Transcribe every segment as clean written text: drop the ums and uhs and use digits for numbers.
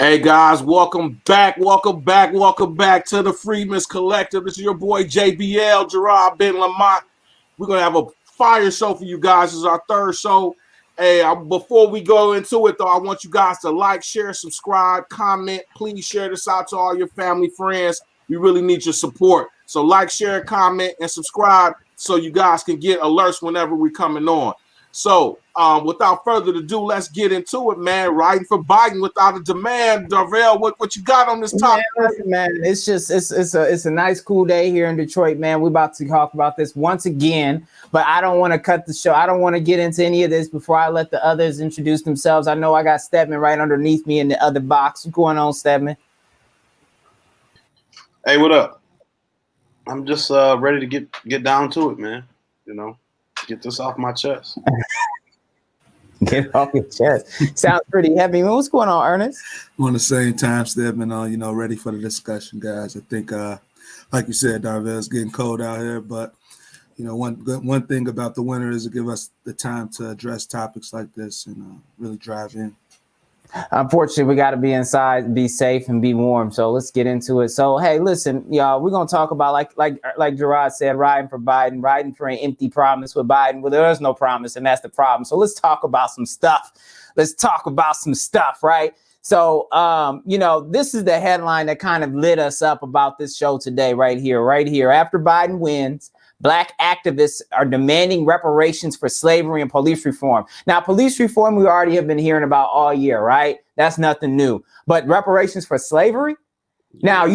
Hey guys, welcome back to the Freedmen Collective. This is your boy JBL, Gerard Ben Lamont. We're gonna have a fire show for you guys. This is our third show. Hey, before we go into it though, I want you guys to like, share, subscribe, comment. Please share this out to all your family, friends. We really need your support. So like, share, comment, and subscribe so you guys can get alerts whenever we're coming on. So, without further ado, let's get into it, man. Riding for Biden without a demand. Darrell, what you got on this topic? Man, it's a nice cool day here in Detroit, man. We're about to talk about this once again, but I don't want to cut the show. I don't want to get into any of this before I let the others introduce themselves. I know I got Stedman right underneath me in the other box. What's going on, Stedman? Hey, what up? I'm just ready to get down to it, man. You know. Get this off my chest. Get it off your chest. Sounds pretty heavy. What's going on, Ernest? On the same time, Stedman, ready for the discussion, guys. I think, like you said, Darvell, it's getting cold out here, but one thing about the winter is to give us the time to address topics like this and really drive in. Unfortunately, we got to be inside, be safe, and be warm. So let's get into it. So, hey, listen, y'all, we're going to talk about, like Gerard said, riding for Biden, riding for an empty promise with Biden. Well, there is no promise, and that's the problem. So let's talk about some stuff. Right? So, this is the headline that kind of lit us up about this show today, right here. After Biden wins, Black activists are demanding reparations for slavery and police reform. Now, police reform, we already have been hearing about all year, right? That's nothing new. But reparations for slavery? Now,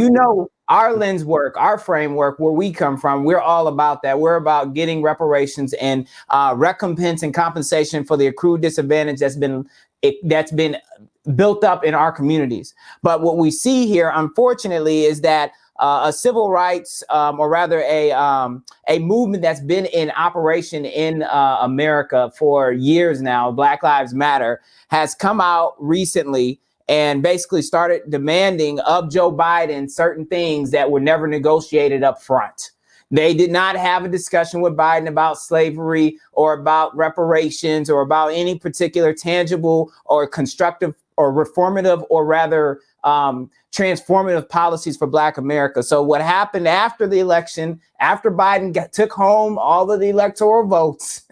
our lens work, our framework, where we come from, we're all about that. We're about getting reparations and recompense and compensation for the accrued disadvantage that's been built up in our communities. But what we see here, unfortunately, is that a civil rights, or rather a movement that's been in operation in America for years now, Black Lives Matter, has come out recently and basically started demanding of Joe Biden certain things that were never negotiated up front. They did not have a discussion with Biden about slavery or about reparations or about any particular tangible or constructive or reformative or rather transformative policies for Black America. So what happened after the election, after Biden took home all of the electoral votes,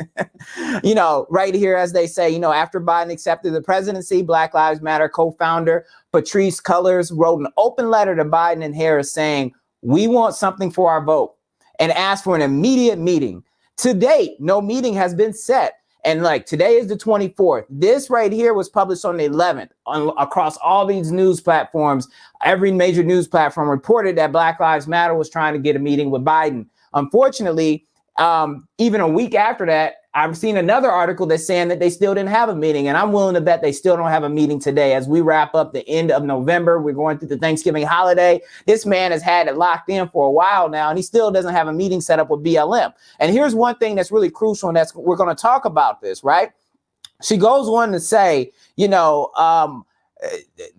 right here, as they say, after Biden accepted the presidency, Black Lives Matter co-founder Patrisse Cullors wrote an open letter to Biden and Harris saying, we want something for our vote, and asked for an immediate meeting. To date, no meeting has been set. And today is the 24th. This right here was published on the 11th across all these news platforms. Every major news platform reported that Black Lives Matter was trying to get a meeting with Biden. Unfortunately, even a week after that, I've seen another article that's saying that they still didn't have a meeting. And I'm willing to bet they still don't have a meeting today. As we wrap up the end of November, we're going through the Thanksgiving holiday. This man has had it locked in for a while now, and he still doesn't have a meeting set up with BLM. And here's one thing that's really crucial, and we're going to talk about this, right? She goes on to say,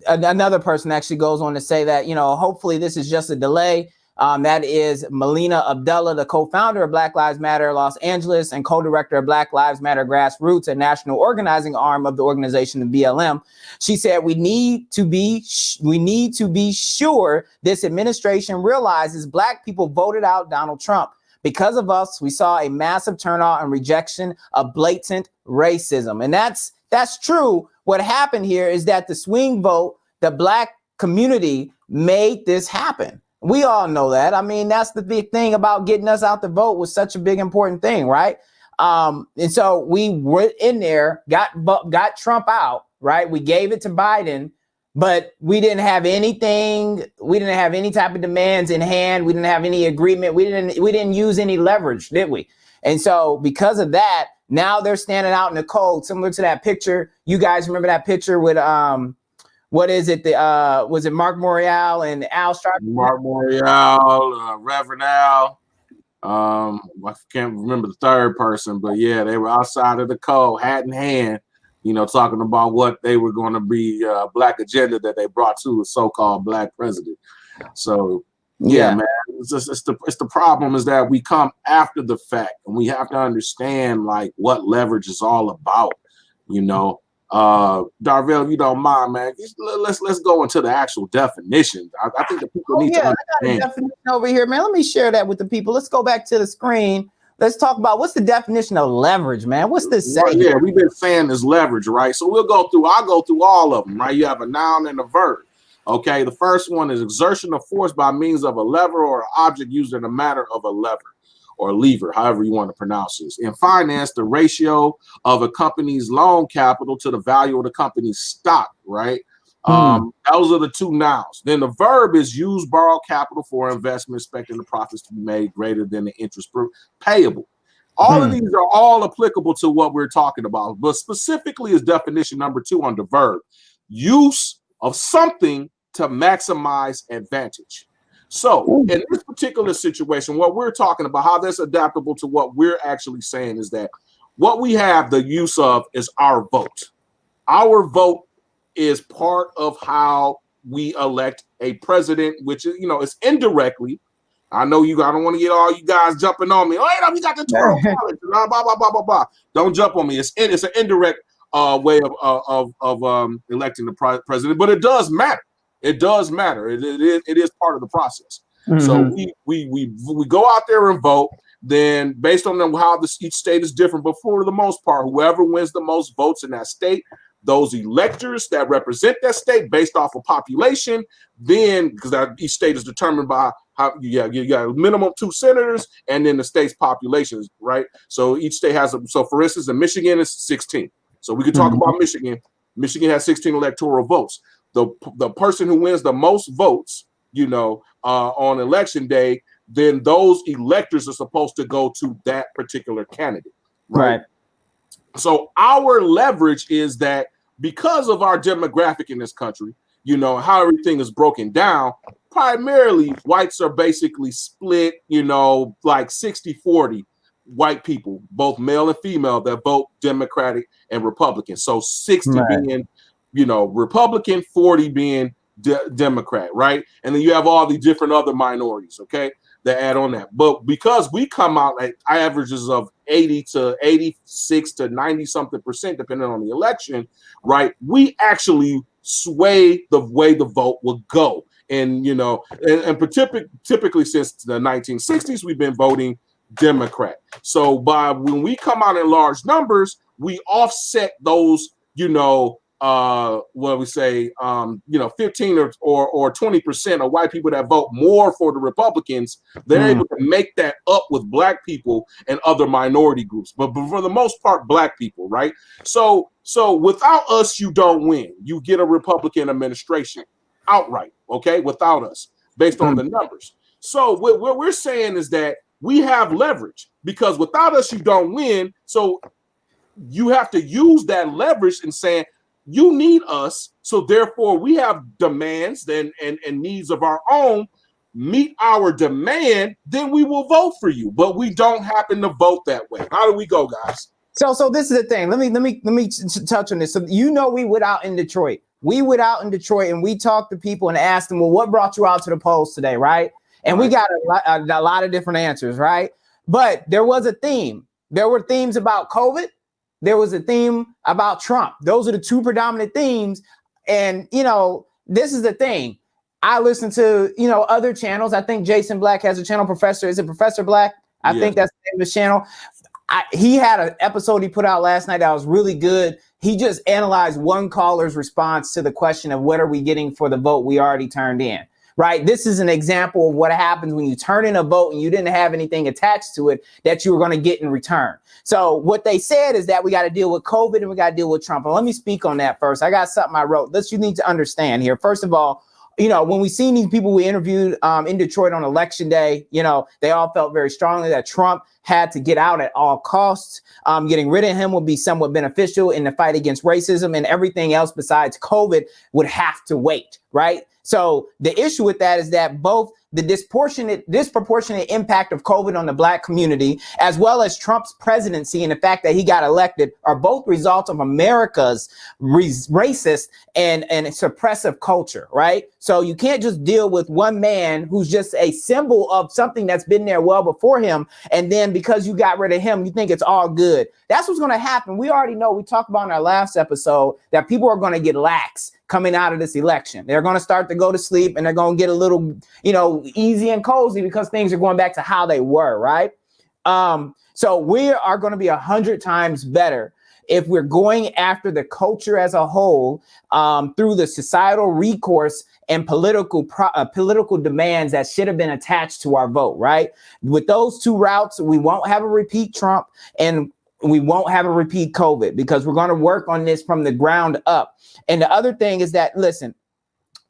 another person actually goes on to say that, hopefully this is just a delay. That is Melina Abdullah, the co-founder of Black Lives Matter Los Angeles and co-director of Black Lives Matter Grassroots, a national organizing arm of the organization of BLM. She said, we need to be sure this administration realizes Black people voted out Donald Trump. Because of us, we saw a massive turnout and rejection of blatant racism. And that's true. What happened here is that the swing vote, the Black community made this happen. We all know that. I mean, that's the big thing about getting us out the vote was such a big, important thing, right? And so we were in there, got Trump out, right? We gave it to Biden, but we didn't have anything. We didn't have any type of demands in hand. We didn't have any agreement. We didn't use any leverage, did we? And so because of that, now they're standing out in the cold, similar to that picture. You guys remember that picture with what is it? Was it Mark Morial and Al Sharpton? Mark Morial, Reverend Al. I can't remember the third person, but yeah, they were outside of the cold, hat in hand, talking about what they were going to be Black agenda that they brought to a so-called Black president. So yeah, man, it's the problem is that we come after the fact, and we have to understand what leverage is all about. Darvell, if you don't mind, man, let's go into the actual definition. I think the people need to understand. I got a definition over here, man. Let me share that with the people. Let's go back to the screen. Let's talk about what's the definition of leverage, man. What's this say? Well, yeah, we've been saying this leverage, right? So I'll go through all of them, right? You have a noun and a verb. Okay, the first one is exertion of force by means of a lever or an object used in a matter of a lever or lever, however you want to pronounce this. In finance, the ratio of a company's loan capital to the value of the company's stock, right? Those are the two nouns. Then the verb is use borrowed capital for investment, expecting the profits to be made greater than the interest payable. All of these are all applicable to what we're talking about, but specifically is definition number 2 on the verb. Use of something to maximize advantage. So in this particular situation, what we're talking about, how that's adaptable to what we're actually saying is that what we have the use of is our vote. Our vote is part of how we elect a president, which is, it's indirectly. I know I don't want to get all you guys jumping on me. Oh, you got the 12 college, blah, blah, blah, blah, blah, blah. Don't jump on me. It's an indirect way of electing the president, but it does matter. It does matter. It is part of the process. So we go out there and vote. Then based on how each state is different, but for the most part, whoever wins the most votes in that state, those electors that represent that state based off of population, then because each state is determined by how you got minimum 2 senators and then the state's populations, right? So each state has so for instance, in Michigan is 16. So we could talk about Michigan. Michigan has 16 electoral votes. The person who wins the most votes, on election day, then those electors are supposed to go to that particular candidate, right? So our leverage is that because of our demographic in this country, how everything is broken down, primarily whites are basically split, like 60-40 white people, both male and female, that vote Democratic and Republican. So 60 being, Republican, 40 being Democrat, right? And then you have all the different other minorities, okay, that add on that. But because we come out at averages of 80 to 86 to 90 something percent, depending on the election, right? We actually sway the way the vote will go. And, typically since the 1960s, we've been voting Democrat. So when we come out in large numbers, we offset those, 15 or 20% of white people that vote more for the Republicans, they're able to make that up with black people and other minority groups. But for the most part, black people, right? So without us, you don't win. You get a Republican administration outright, okay? Without us, based on the numbers. So what we're saying is that we have leverage because without us, you don't win. So you have to use that leverage in saying, you need us, so therefore we have demands and needs of our own. Meet our demand, then we will vote for you. But we don't happen to vote that way. How do we go, guys? So this is the thing. Let me touch on this. So we went out in Detroit. We went out in Detroit and we talked to people and asked them, well, what brought you out to the polls today, right? And we got a lot of different answers, right? But there was a theme. There were themes about COVID. There was a theme about Trump. Those are the 2 predominant themes. And, this is the thing. I listen to, other channels. I think Jason Black has a channel. Is it Professor Black? I think that's the name of his channel. He had an episode he put out last night that was really good. He just analyzed one caller's response to the question of what are we getting for the vote we already turned in. Right. This is an example of what happens when you turn in a vote and you didn't have anything attached to it that you were going to get in return. So what they said is that we got to deal with COVID and we got to deal with Trump. And let me speak on that first. I got something I wrote. You need to understand here. First of all, when we seen these people we interviewed in Detroit on election day, they all felt very strongly that Trump had to get out at all costs. Getting rid of him would be somewhat beneficial in the fight against racism, and everything else besides COVID would have to wait. Right. So the issue with that is that both the disproportionate impact of COVID on the Black community, as well as Trump's presidency and the fact that he got elected, are both results of America's racist and suppressive culture, right? So you can't just deal with one man who's just a symbol of something that's been there well before him, and then because you got rid of him, you think it's all good. That's what's going to happen. We already know, we talked about in our last episode, that people are going to get lax coming out of this election. They're going to start to go to sleep, and they're going to get a little, easy and cozy because things are going back to how they were, right? So we are going to be 100 times better if we're going after the culture as a whole, through the societal recourse and political demands that should have been attached to our vote, right? With those two routes, we won't have a repeat Trump, and we won't have a repeat COVID, because we're going to work on this from the ground up. And the other thing is that, listen,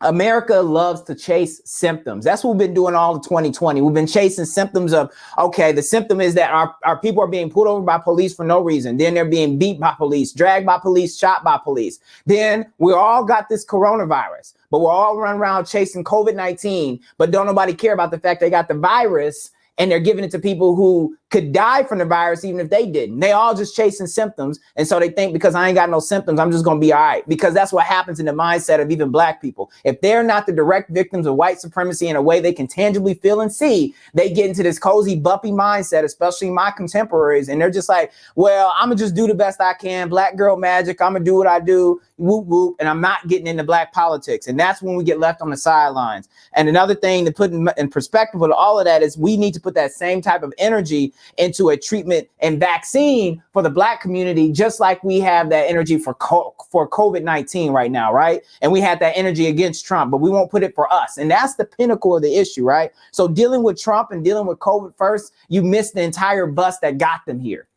America loves to chase symptoms. That's what we've been doing all of 2020. We've been chasing symptoms of, okay, the symptom is that our people are being pulled over by police for no reason. Then they're being beat by police, dragged by police, shot by police. Then we all got this coronavirus, but we're all running around chasing COVID-19, but don't nobody care about the fact they got the virus, and they're giving it to people who could die from the virus even if they didn't. They all just chasing symptoms. And so they think, because I ain't got no symptoms, I'm just going to be all right. Because that's what happens in the mindset of even Black people. If they're not the direct victims of white supremacy in a way they can tangibly feel and see, they get into this cozy, bumpy mindset, especially my contemporaries. And they're just like, well, I'm going to just do the best I can. Black girl magic. I'm going to do what I do. Whoop, whoop. And I'm not getting into Black politics. And that's when we get left on the sidelines. And another thing to put in perspective with all of that is we need to put that same type of energy into a treatment and vaccine for the Black community, just like we have that energy for COVID-19 right now, right? And we had that energy against Trump, but we won't put it for us. And that's the pinnacle of the issue, right? So dealing with Trump and dealing with COVID first, you miss the entire bus that got them here.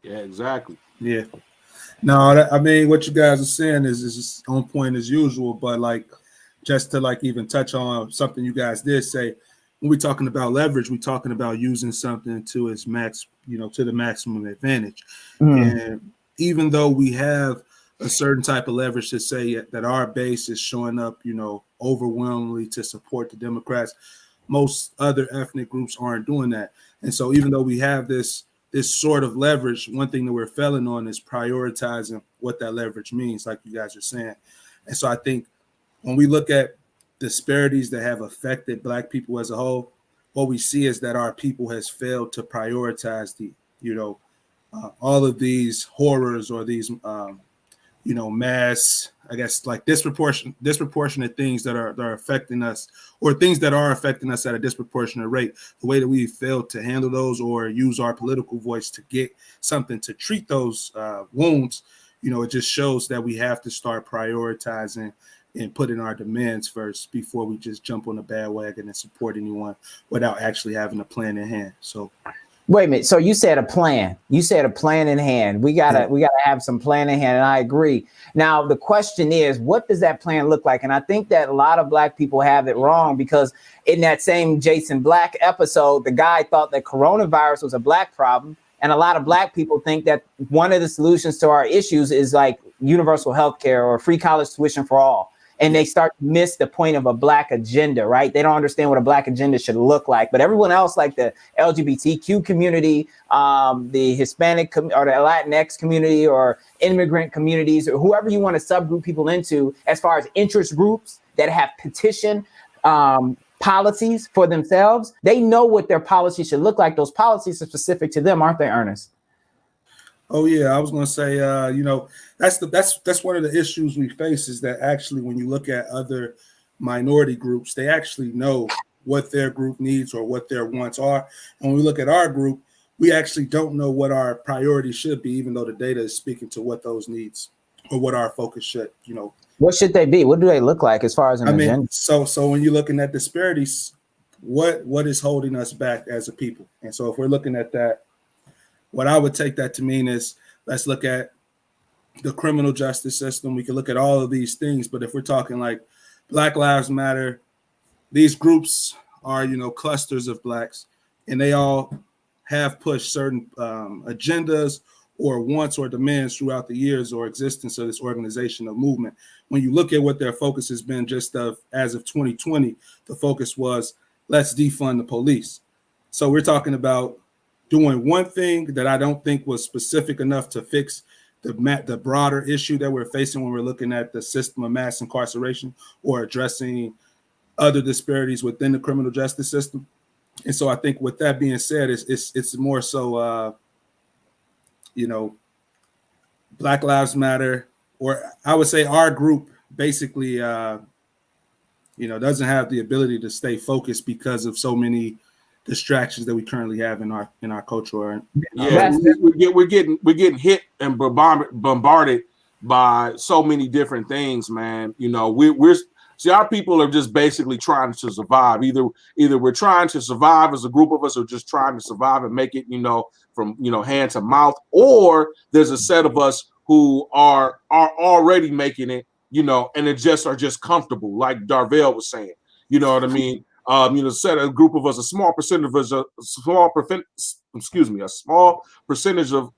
Yeah, exactly. Yeah. No, I mean, what you guys are saying is on point as usual, but like, just to like even touch on something you guys did say, when we're talking about leverage, we're talking about using something to its max, to the maximum advantage. And even though we have a certain type of leverage to say that our base is showing up, overwhelmingly to support the Democrats, most other ethnic groups aren't doing that. And so even though we have this sort of leverage, one thing that we're failing on is prioritizing what that leverage means, like you guys are saying. And so I think when we look at disparities that have affected Black people as a whole, what we see is that our people has failed to prioritize all of these horrors or these, mass, I guess, like disproportionate things that are affecting us, or things that are affecting us at a disproportionate rate. The way that we failed to handle those or use our political voice to get something to treat those wounds, it just shows that we have to start prioritizing and putting our demands first before we just jump on the bandwagon and support anyone without actually having a plan in hand. So wait a minute. So you said a plan. You said a plan in hand. We gotta have some plan in hand, and I agree. Now the question is, what does that plan look like? And I think that a lot of Black people have it wrong, because in that same Jason Black episode, the guy thought that coronavirus was a Black problem. And a lot of Black people think that one of the solutions to our issues is like universal health care or free college tuition for all. And they start to miss the point of a Black agenda, right? They don't understand what a Black agenda should look like. But everyone else, like the LGBTQ community, the Hispanic or the Latinx community, or immigrant communities, or whoever you want to subgroup people into, as far as interest groups that have petition policies for themselves, they know what their policy should look like. Those policies are specific to them, aren't they, Ernest? Oh yeah, I was going to say, that's one of the issues we face, is that actually when you look at other minority groups, they actually know what their group needs or what their wants are. And when we look at our group, we actually don't know what our priorities should be, even though the data is speaking to what those needs or what our focus should, What should they be? What do they look like as far as an agenda? So when you're looking at disparities, what is holding us back as a people? And so if we're looking at that, what I would take that to mean is, let's look at the criminal justice system. We can look at all of these things, but if we're talking like Black Lives Matter, these groups are, clusters of Blacks, and they all have pushed certain agendas or wants or demands throughout the years or existence of this organization or movement. when you look at what their focus has been just as of 2020, the focus was let's defund the police. So we're talking about doing one thing that I don't think was specific enough to fix the broader issue that we're facing when we're looking at the system of mass incarceration or addressing other disparities within the criminal justice system. And so I think with that being said, it's more so, Black Lives Matter, or I would say our group basically, doesn't have the ability to stay focused because of so many distractions that we currently have in our culture. We're getting hit and bombarded by so many different things, man. We're our people are just basically trying to survive. Either we're trying to survive as a group of us, or just trying to survive and make it, from hand to mouth, or there's a set of us who are already making it, and it just are just comfortable, like Darvell was saying. You know what I mean? Set a group of us, a small percentage of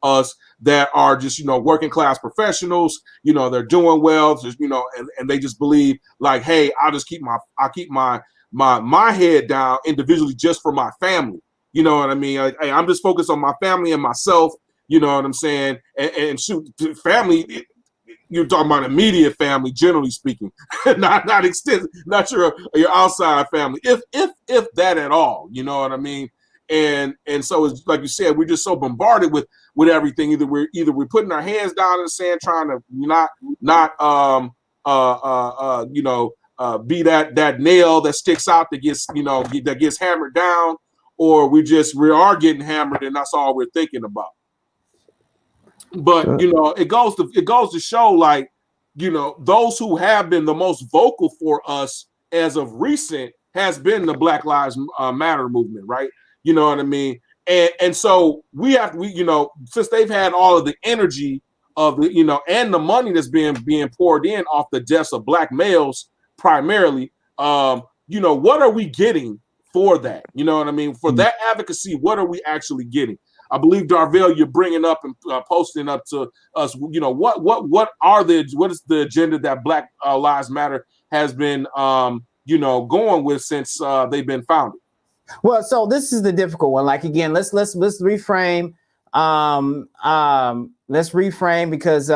us that are just, working class professionals. They're doing well, just, and they just believe like, hey, I'll keep my head down individually just for my family. You know what I mean? Like, hey, I'm just focused on my family and myself. You know what I'm saying? And shoot, family. You're talking about immediate family, generally speaking, not extensive, not your outside family, if that at all. You know what I mean? And so it's like you said, we're just so bombarded with everything. Either we're putting our hands down in the sand, trying to not be that nail that sticks out that gets hammered down, or we are getting hammered, and that's all we're thinking about. But it goes to show, like, those who have been the most vocal for us as of recent has been the Black Lives Matter movement, right? You know what I mean? And so we since they've had all of the energy of the and the money that's being poured in off the deaths of Black males primarily, what are we getting for that? You know what I mean? For that advocacy, what are we actually getting? I believe, Darvell, you're bringing up and posting up to us. What is the agenda that Black Lives Matter has been going with since they've been founded? Well, so this is the difficult one. Like, again, let's reframe. Let's reframe, because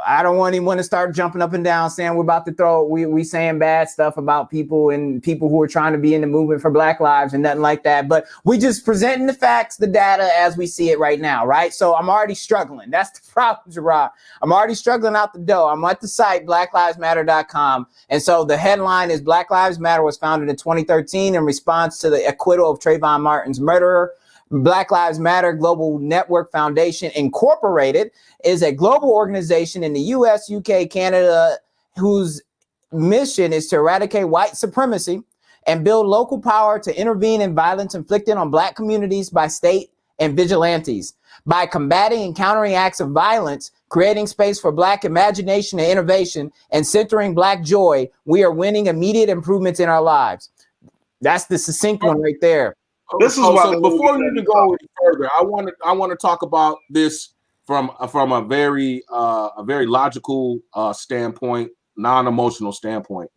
I don't want anyone to start jumping up and down saying we're about to we saying bad stuff about people and people who are trying to be in the movement for Black lives and nothing like that. But we just presenting the facts, the data as we see it right now, right? So I'm already struggling. That's the problem, Gerard. I'm already struggling out the door. I'm at the site, blacklivesmatter.com. And so the headline is Black Lives Matter was founded in 2013 in response to the acquittal of Trayvon Martin's murderer. Black Lives Matter Global Network Foundation Incorporated is a global organization in the US, UK, Canada, whose mission is to eradicate white supremacy and build local power to intervene in violence inflicted on Black communities by state and vigilantes. By combating and countering acts of violence, creating space for Black imagination and innovation, and centering Black joy, we are winning immediate improvements in our lives. That's the succinct one right there. This is so before we even go any further, I want to talk about this from a very logical standpoint, non-emotional standpoint.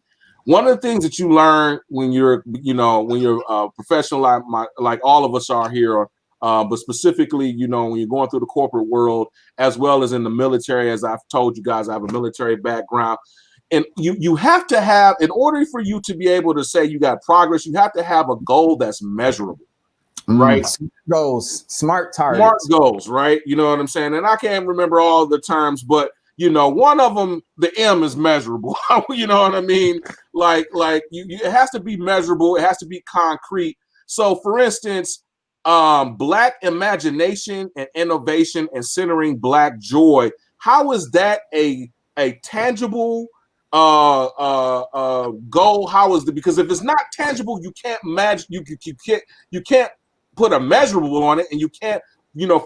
One of the things that you learn when you're a professional like all of us are here, but specifically, when you're going through the corporate world as well as in the military, as I've told you guys, I have a military background. And you have to have, in order for you to be able to say you got progress, you have to have a goal that's measurable, right? Goals, smart targets. Smart goals, right? You know what I'm saying? And I can't remember all the terms, but one of them, the M is measurable. You know what I mean? Like it has to be measurable. It has to be concrete. So, for instance, Black imagination and innovation and centering Black joy. How is that a tangible goal? How is it? Because if it's not tangible, you can't imagine. You can't put a measurable on it, and you can't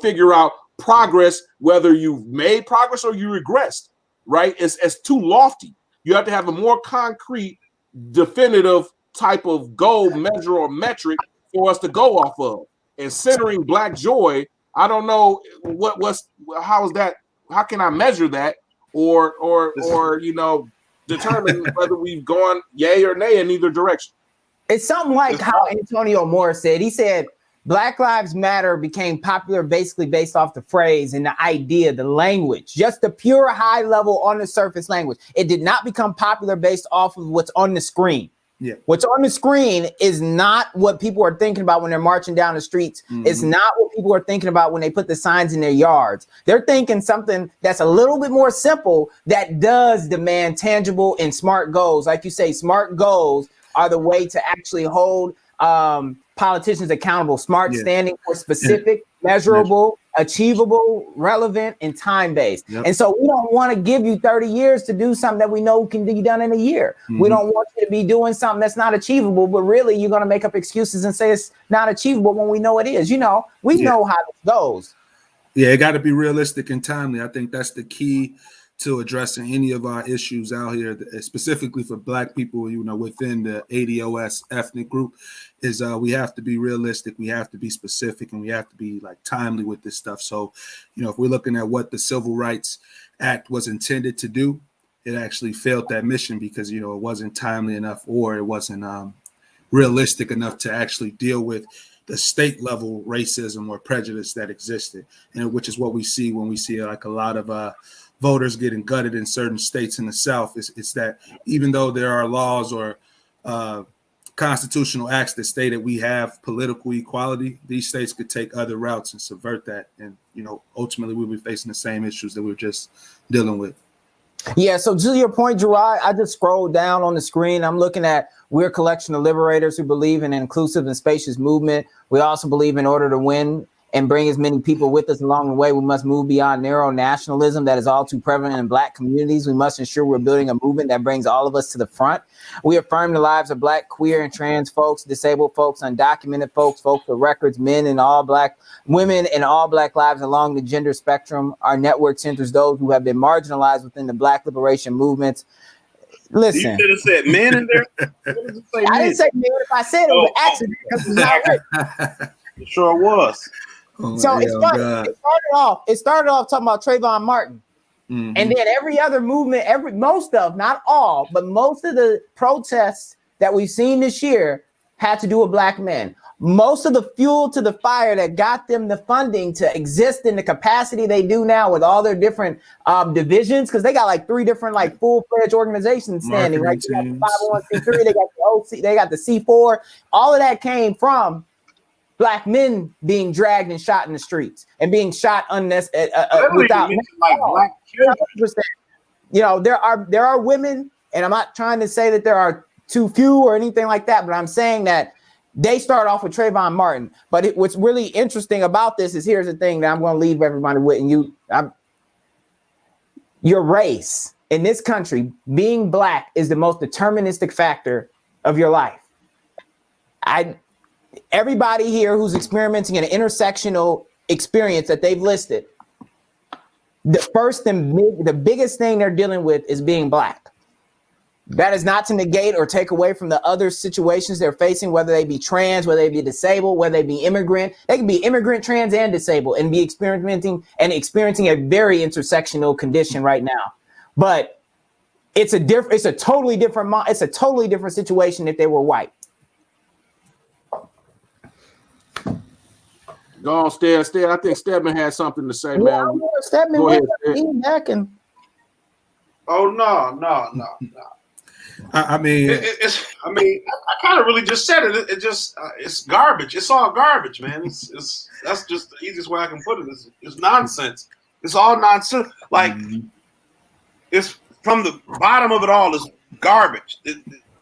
figure out progress, whether you've made progress or you regressed. Right? It's too lofty. You have to have a more concrete, definitive type of goal, measure, or metric for us to go off of. And centering Black joy, I don't know how is that? How can I measure that? or determine whether we've gone yay or nay in either direction. It's something like how Antonio Moore said. He said Black Lives Matter became popular basically based off the phrase and the idea, the language, just the pure high level on the surface language. It did not become popular based off of what's on the screen. Yeah. What's on the screen is not what people are thinking about when they're marching down the streets. Mm-hmm. It's not what people are thinking about when they put the signs in their yards. They're thinking something that's a little bit more simple that does demand tangible and smart goals. Like you say, smart goals are the way to actually hold politicians accountable. Smart standing for specific, measurable, achievable, relevant, and time-based. Yep. And so we don't want to give you 30 years to do something that we know can be done in a year. Mm-hmm. We don't want you to be doing something that's not achievable, but really you're going to make up excuses and say it's not achievable when we know it is. We know how this goes. Yeah, it got to be realistic and timely. I think that's the key to addressing any of our issues out here, specifically for Black people, within the ADOS ethnic group, is we have to be realistic, we have to be specific, and we have to be timely with this stuff. So, if we're looking at what the Civil Rights Act was intended to do, it actually failed that mission because, it wasn't timely enough, or it wasn't realistic enough to actually deal with the state level racism or prejudice that existed, and which is what we see when we see a lot of voters getting gutted in certain states in the South. It's that even though there are laws or constitutional acts that state that we have political equality, these states could take other routes and subvert that. And, ultimately we'll be facing the same issues that we're just dealing with. Yeah, so to your point, Gerard, I just scrolled down on the screen. I'm looking at we're a collection of liberators who believe in an inclusive and spacious movement. We also believe in order to win and bring as many people with us along the way, we must move beyond narrow nationalism that is all too prevalent in Black communities. We must ensure we're building a movement that brings all of us to the front. We affirm the lives of Black, queer, and trans folks, disabled folks, undocumented folks, folks with records, men and all Black women, and all Black lives along the gender spectrum. Our network centers those who have been marginalized within the Black liberation movements. Listen, you should have said men in there. I didn't say men. If I said it was an accident, because it's not written. It sure was. So it started off talking about Trayvon Martin. Mm-hmm. And then every other movement, most of the protests that we've seen this year had to do with Black men. Most of the fuel to the fire that got them the funding to exist in the capacity they do now with all their different divisions, because they got 3 different full-fledged organizations standing, right? They got the 501c3, they got the OC, they got the C4. All of that came from Black men being dragged and shot in the streets and being shot without Black children. There are women, and I'm not trying to say that there are too few or anything like that, but I'm saying that they start off with Trayvon Martin. But what's really interesting about this is, here's the thing that I'm going to leave everybody with, and your race in this country, being Black, is the most deterministic factor of your life. Everybody here who's experiencing an intersectional experience that they've listed, the first and the biggest thing they're dealing with is being Black. That is not to negate or take away from the other situations they're facing, whether they be trans, whether they be disabled, whether they be immigrant. They can be immigrant, trans, and disabled and be experiencing a very intersectional condition right now. But it's a totally different situation if they were white. Go on, Stead. I think Stedman had something to say, man. Stedman, go ahead. Oh no. I mean, I kind of really just said it. It's garbage. It's all garbage, man. That's just the easiest way I can put it. It's nonsense. It's all nonsense. It's from the bottom of it all is garbage.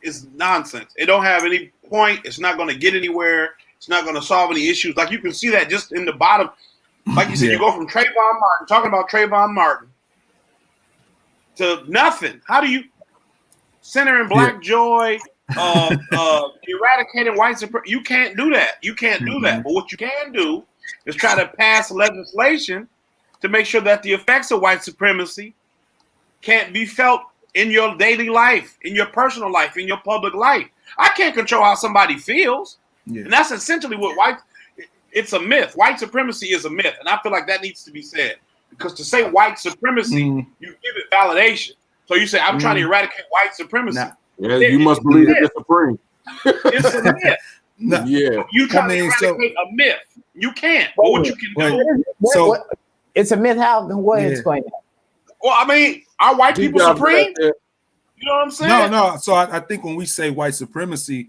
It's nonsense. It don't have any point. It's not going to get anywhere. It's not going to solve any issues. You can see that just in the bottom. Like you said, you go from Trayvon Martin, talking about Trayvon Martin, to nothing. How do you center in Black joy, eradicating white supremacy? You can't do that. You can't do that. But what you can do is try to pass legislation to make sure that the effects of white supremacy can't be felt in your daily life, in your personal life, in your public life. I can't control how somebody feels. Yeah. And that's essentially what it's a myth. White supremacy is a myth. And I feel like that needs to be said. Because to say white supremacy, you give it validation. So you say, I'm trying to eradicate white supremacy. Yeah, you must believe that it's supreme. It's a myth. Yeah. You trying to eradicate a myth. You can't. But what you can do. It's a myth. How? Go ahead, explain that. Well, I mean, are white people supreme? You know what I'm saying? No. So I think when we say white supremacy,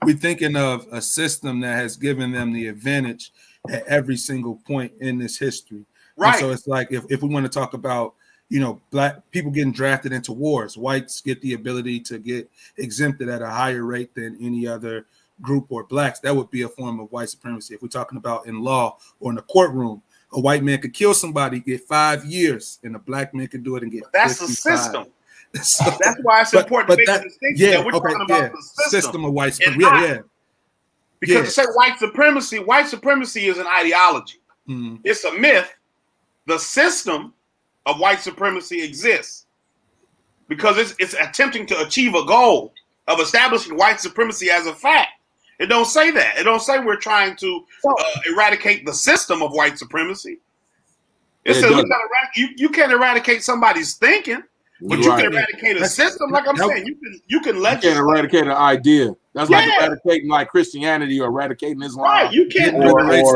we're thinking of a system that has given them the advantage at every single point in this history. Right. And so it's like if we want to talk about, black people getting drafted into wars, whites get the ability to get exempted at a higher rate than any other group or blacks. That would be a form of white supremacy. If we're talking about in law or in the courtroom, a white man could kill somebody, get 5 years, and a black man could do it and get 55. That's the system. So, that's why it's important to make the distinction that we're talking about the system of white supremacy. Because to say white supremacy is an ideology. It's a myth. The system of white supremacy exists because it's attempting to achieve a goal of establishing white supremacy as a fact. It don't say that. It don't say we're trying to eradicate the system of white supremacy. It says you can't eradicate somebody's thinking, but you can eradicate a system. Like I'm saying, you can legislate. You can't eradicate an idea. That's like eradicating like Christianity or eradicating Islam. Right, you can't do white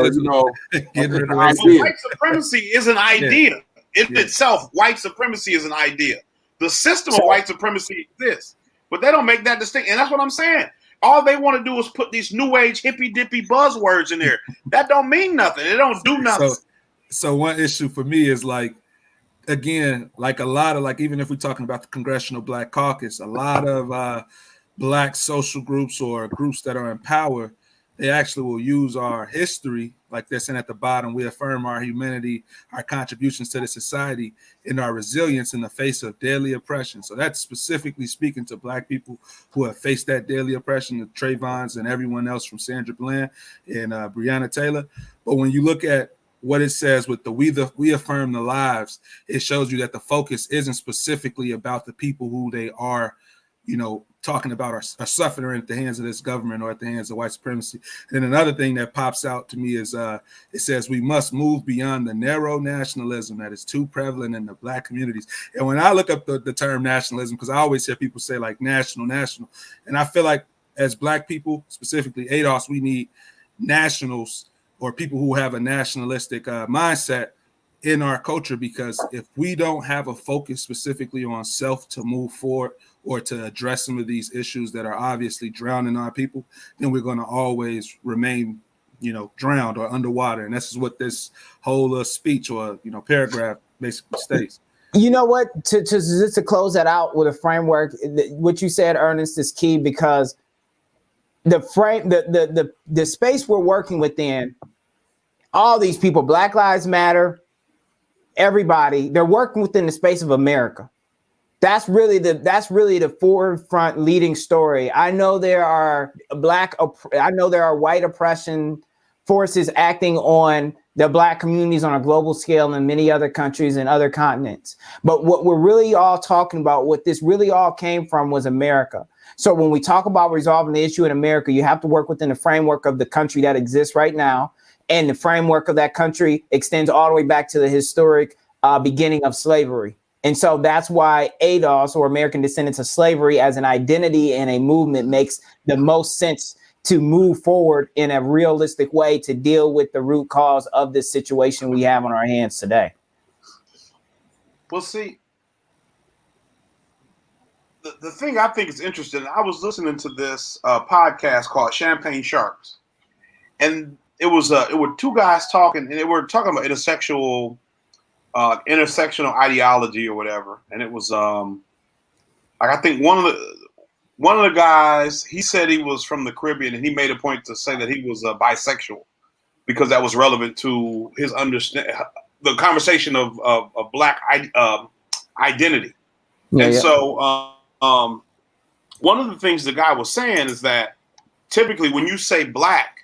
supremacy is an idea. In itself, white supremacy is an idea. The system of white supremacy exists, but they don't make that distinction. And that's what I'm saying. All they want to do is put these new age hippy dippy buzzwords in there. That don't mean nothing. It don't do nothing. So one issue for me is like, again, like a lot of even if we're talking about the Congressional Black Caucus, a lot of black social groups or groups that are in power, they actually will use our history, like they're saying at the bottom, we affirm our humanity, our contributions to the society, and our resilience in the face of daily oppression. So that's specifically speaking to black people who have faced that daily oppression, the Trayvons and everyone else from Sandra Bland and Breonna Taylor. But when you look at what it says with the we affirm the lives, it shows you that the focus isn't specifically about the people who they are, talking about are suffering at the hands of this government or at the hands of white supremacy. And another thing that pops out to me is it says we must move beyond the narrow nationalism that is too prevalent in the black communities. And when I look up the term nationalism, because I always hear people say like national, and I feel like as black people, specifically ADOS, we need nationals or people who have a nationalistic mindset in our culture, because if we don't have a focus specifically on self to move forward or to address some of these issues that are obviously drowning our people, then we're going to always remain, drowned or underwater. And this is what this whole speech or, paragraph basically states. You know what? To close that out with a framework, what you said, Ernest, is key, because the space we're working within, all these people, Black Lives Matter, everybody, they're working within the space of America. That's really the forefront leading story. I know there are white oppression forces acting on the black communities on a global scale in many other countries and other continents. But what we're really all talking about, what this really all came from, was America. So when we talk about resolving the issue in America, you have to work within the framework of the country that exists right now. And the framework of that country extends all the way back to the historic beginning of slavery. And so that's why ADOS, or American Descendants of Slavery, as an identity and a movement makes the most sense to move forward in a realistic way to deal with the root cause of this situation we have on our hands today. Well, see, the thing I think is interesting, I was listening to this podcast called Champagne Sharks, and it were two guys talking, and they were talking about intersectional ideology or whatever. And it was I think one of the guys, he said he was from the Caribbean, and he made a point to say that he was bisexual because that was relevant to his the conversation of black identity. So one of the things the guy was saying is that typically when you say black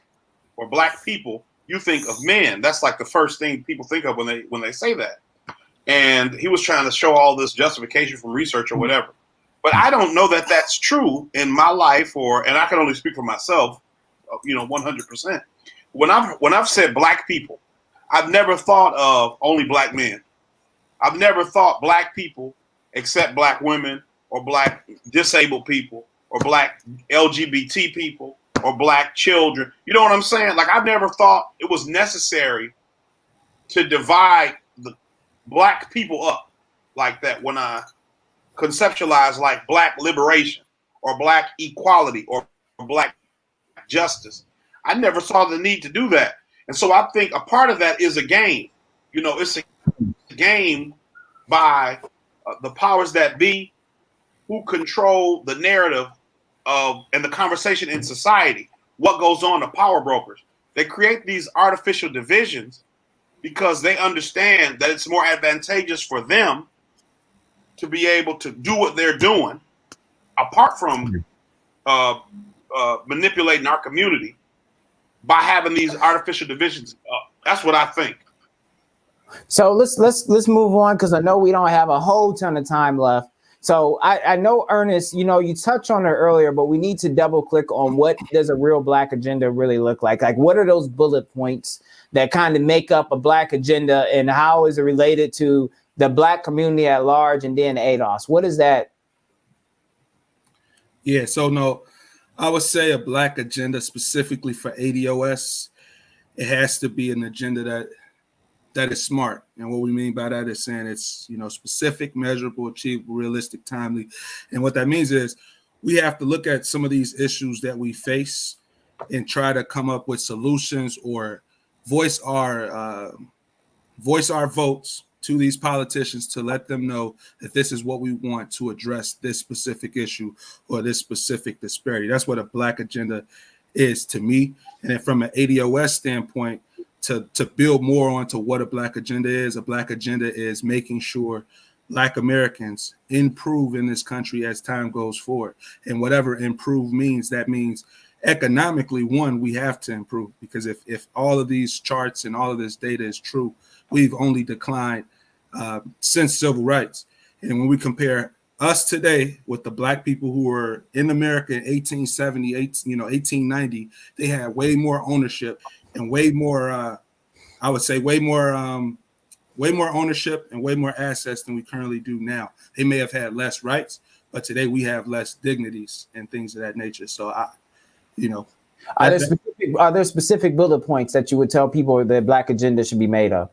or black people, you think of men. That's like the first thing people think of when they say that. And he was trying to show all this justification from research or whatever. But I don't know that that's true in my life, and I can only speak for myself, 100%. When I've said black people, I've never thought of only black men. I've never thought black people, except black women or black disabled people or black LGBT people or black children. You know what I'm saying? Like, I've never thought it was necessary to divide the black people up like that when I conceptualize like black liberation or black equality or black justice. I never saw the need to do that. And so I think a part of that is a game. You know, it's a game by the powers that be who control the narrative of and the conversation in society. What goes on, the power brokers. They create these artificial divisions because they understand that it's more advantageous for them to be able to do what they're doing, apart from manipulating our community, by having these artificial divisions. That's what I think. So let's move on, because I know we don't have a whole ton of time left. So I know, Ernest, you know, you touched on it earlier, but we need to double click on what does a real black agenda really look like? Like, what are those bullet points that kind of make up a black agenda, and how is it related to the black community at large, and then ADOS? What is that? Yeah, so no, I would say a black agenda specifically for ADOS, it has to be an agenda that is smart. And what we mean by that is saying it's, you know, specific, measurable, achievable, realistic, timely. And what that means is we have to look at some of these issues that we face and try to come up with solutions or voice our votes to these politicians to let them know that this is what we want to address this specific issue or this specific disparity. That's what a black agenda is to me. And then from an ADOS standpoint, to build more onto what a black agenda is making sure Black Americans improve in this country as time goes forward. And whatever improve means, that means economically, one, we have to improve, because if all of these charts and all of this data is true, we've only declined since civil rights. And when we compare us today with the black people who were in America in 1870, 1890, they had way more ownership and way more, I would say way more ownership and way more assets than we currently do now. They may have had less rights, but today we have less dignities and things of that nature. So are there specific bullet points that you would tell people that black agenda should be made of?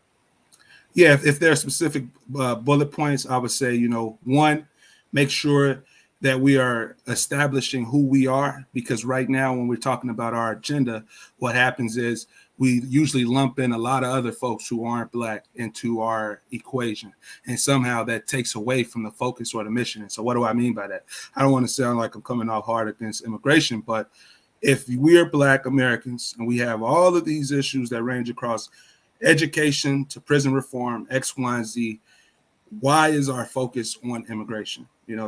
Yeah, if there are specific bullet points, I would say, one, make sure that we are establishing who we are, because right now when we're talking about our agenda, what happens is we usually lump in a lot of other folks who aren't black into our equation, and somehow that takes away from the focus or the mission. And so what do I mean by that? I don't want to sound like I'm coming off hard against immigration, but if we are Black Americans and we have all of these issues that range across education to prison reform, X, Y, and Z, why is our focus on immigration?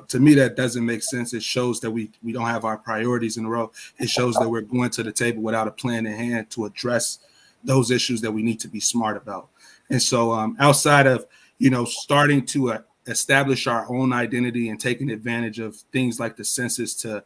To me, that doesn't make sense. It shows that we don't have our priorities in a row. It shows that we're going to the table without a plan in hand to address those issues that we need to be smart about. And so outside of, starting to establish our own identity and taking advantage of things like the census to,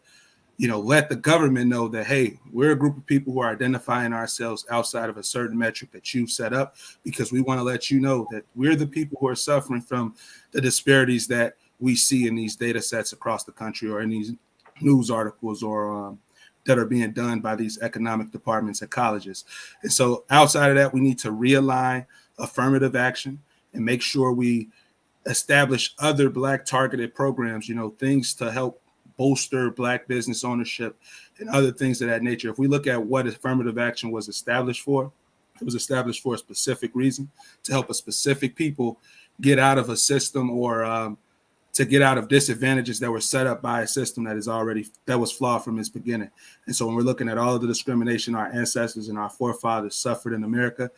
let the government know that, hey, we're a group of people who are identifying ourselves outside of a certain metric that you've set up, because we want to let you know that we're the people who are suffering from the disparities that we see in these data sets across the country, or in these news articles, or that are being done by these economic departments at colleges. And so outside of that, we need to realign affirmative action and make sure we establish other Black targeted programs, things to help bolster Black business ownership and other things of that nature. If we look at what affirmative action was established for, it was established for a specific reason, to help a specific people get out of a system, or to get out of disadvantages that were set up by a system that was flawed from its beginning. And so when we're looking at all of the discrimination our ancestors and our forefathers suffered in America,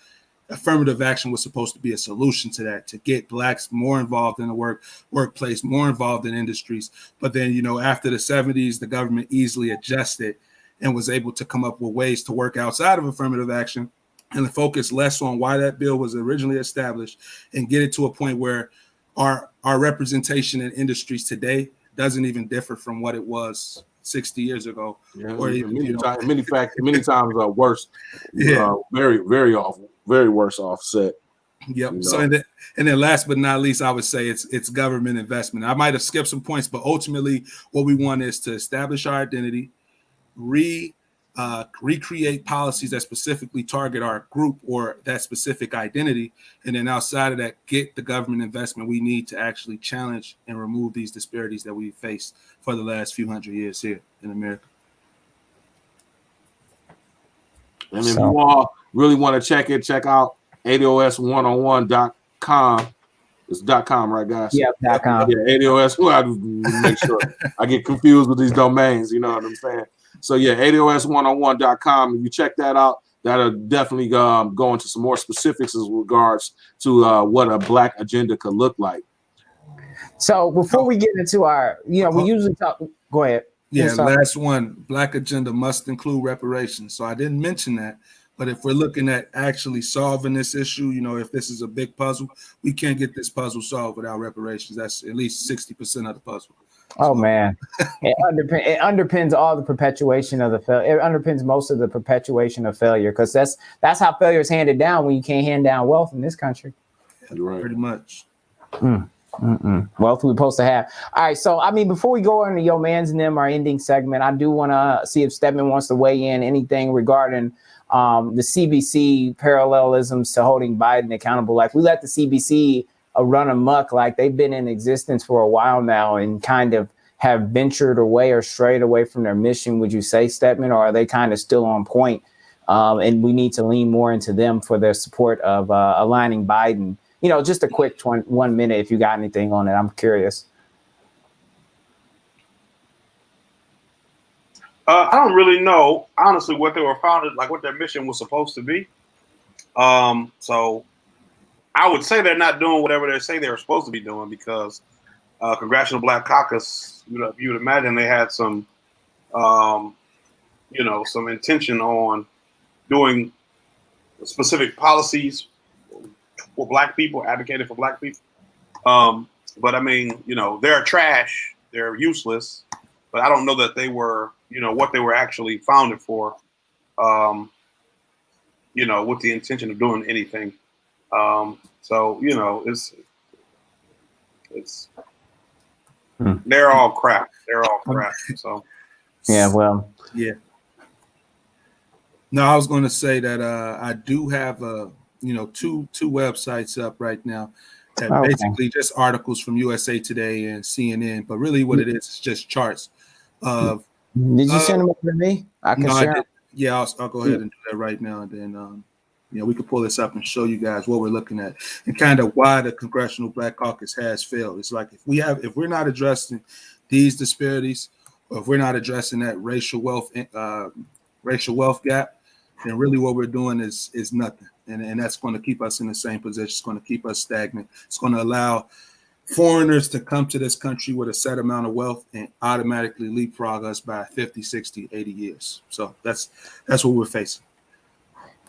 affirmative action was supposed to be a solution to that, to get Blacks more involved in the workplace, more involved in industries. But then, after the 70s, the government easily adjusted and was able to come up with ways to work outside of affirmative action, and to focus less on why that bill was originally established, and get it to a point where our representation in industries today doesn't even differ from what it was 60 years ago. Yeah, or even, many times worse. Yeah. Very, very awful, very worse offset. Yep. You So know? and then last but not least, I would say it's government investment. I might have skipped some points, but ultimately, what we want is to establish our identity, recreate policies that specifically target our group or that specific identity, and then outside of that, get the government investment we need to actually challenge and remove these disparities that we've faced for the last few hundred years here in America. And if you all really want to check out ADOS101.com. It's .com, right, guys? Yeah, .com. Yeah, ADOS. Well, I make sure I get confused with these domains. You know what I'm saying? So yeah, ADOS101.com. If you check that out, that'll definitely go into some more specifics as regards to what a Black agenda could look like. So before we get into our, we usually talk. Go ahead. Yeah, last one. Black agenda must include reparations. So I didn't mention that, but if we're looking at actually solving this issue, if this is a big puzzle, we can't get this puzzle solved without reparations. That's at least 60% of the puzzle. Oh man, it underpins all the perpetuation of the failure. It underpins most of the perpetuation of failure, because that's how failure is handed down when you can't hand down wealth in this country. You're right. Pretty much. Wealth we're supposed to have. All right, so before we go into Yo Mans and them, our ending segment, I do want to see if Stedman wants to weigh in anything regarding the CBC parallelisms to holding Biden accountable. Like, we let the CBC run amok, like they've been in existence for a while now and kind of have ventured away or strayed away from their mission. Would you say, Stedman, or are they kind of still on point? And we need to lean more into them for their support of aligning Biden. Just a quick 1 minute if you got anything on it. I'm curious. I don't really know, honestly, what they were founded, like what their mission was supposed to be. So I would say they're not doing whatever they say they were supposed to be doing, because Congressional Black Caucus, you would imagine they had some, some intention on doing specific policies for Black people, advocating for Black people. But they're trash, they're useless, but I don't know that they were, what they were actually founded for, with the intention of doing anything. It's they're all crap. They're all crap. So yeah, well, yeah. No, I was going to say that I do have two websites up right now that basically just articles from USA Today and CNN, but really what it is just charts of. Did you send them over to me? I can share. I'll go ahead and do that right now, and then we can pull this up and show you guys what we're looking at and kind of why the Congressional Black Caucus has failed. It's like if we're not addressing these disparities, or if we're not addressing that racial wealth gap, then really what we're doing is nothing. And that's going to keep us in the same position. It's going to keep us stagnant. It's going to allow foreigners to come to this country with a set amount of wealth and automatically leapfrog us by 50, 60, 80 years. So that's what we're facing.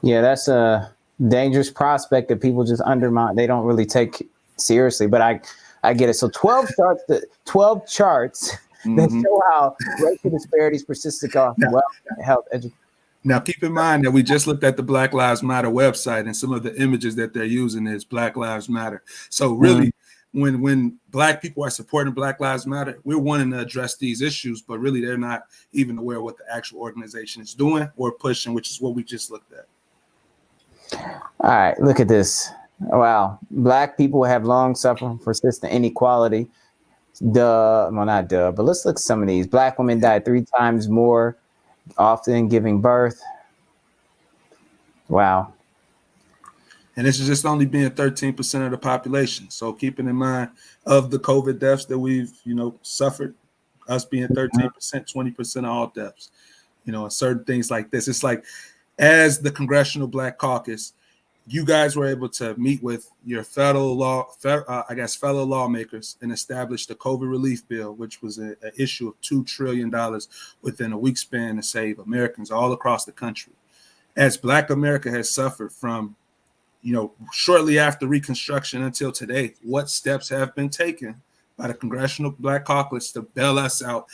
Yeah, that's a dangerous prospect that people just undermine. They don't really take seriously, but I get it. So 12 charts that show how racial disparities persist across wealth, health, education. Now, keep in mind that we just looked at the Black Lives Matter website, and some of the images that they're using is Black Lives Matter. So really, when Black people are supporting Black Lives Matter, we're wanting to address these issues, but really they're not even aware of what the actual organization is doing or pushing, which is what we just looked at. All right, look at this. Wow. Black people have long suffered from persistent inequality. But let's look at some of these. Black women died 3 times more often giving birth. Wow. And this is just only being 13% of the population. So keeping in mind of the COVID deaths that we've, suffered, us being 13%, 20% of all deaths, and certain things like this. It's like, as the Congressional Black Caucus, you guys were able to meet with your fellow lawmakers and establish the COVID relief bill, which was an issue of $2 trillion within a week span to save Americans all across the country. As Black America has suffered from, shortly after Reconstruction until today, what steps have been taken by the Congressional Black Caucus to bail us out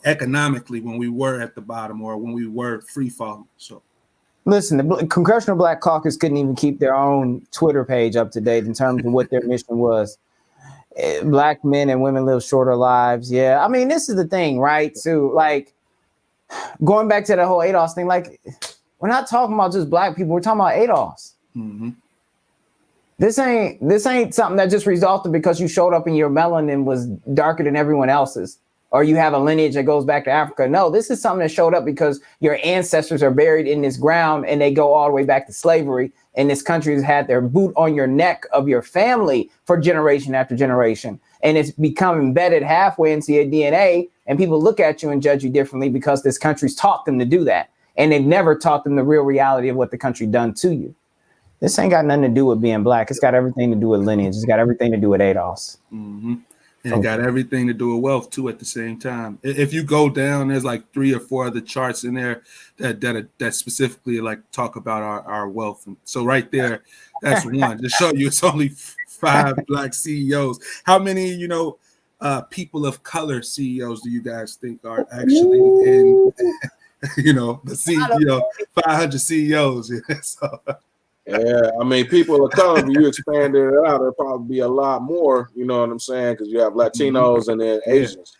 economically when we were at the bottom or when we were free falling? So Listen, the Congressional Black Caucus couldn't even keep their own Twitter page up to date in terms of what their mission was. Black men and women live shorter lives. Yeah, I mean, this is the thing, right? So, like, going back to the whole ADOS thing, like, we're not talking about just black people. We're talking about ADOS. Mm-hmm. This ain't something that just resulted because you showed up and your melanin was darker than everyone else's, or you have a lineage that goes back to Africa. No, this is something that showed up because your ancestors are buried in this ground and they go all the way back to slavery. And this country has had their boot on your neck of your family for generation after generation. And it's become embedded halfway into your DNA. And people look at you and judge you differently because this country's taught them to do that. And they've never taught them the real reality of what the country done to you. This ain't got nothing to do with being black. It's got everything to do with lineage. It's got everything to do with ADOS. Mm-hmm. And it got everything to do with wealth too at the same time. If you go down, there's like 3 or 4 other charts in there that specifically like talk about our wealth. And so right there, that's one. To show you it's only 5 black CEOs. How many, people of color CEOs do you guys think are actually in the 500 CEOs? So. Yeah, I mean, people of color, if you expanded it out, there'd probably be a lot more, you know what I'm saying? Because you have Latinos and then Asians,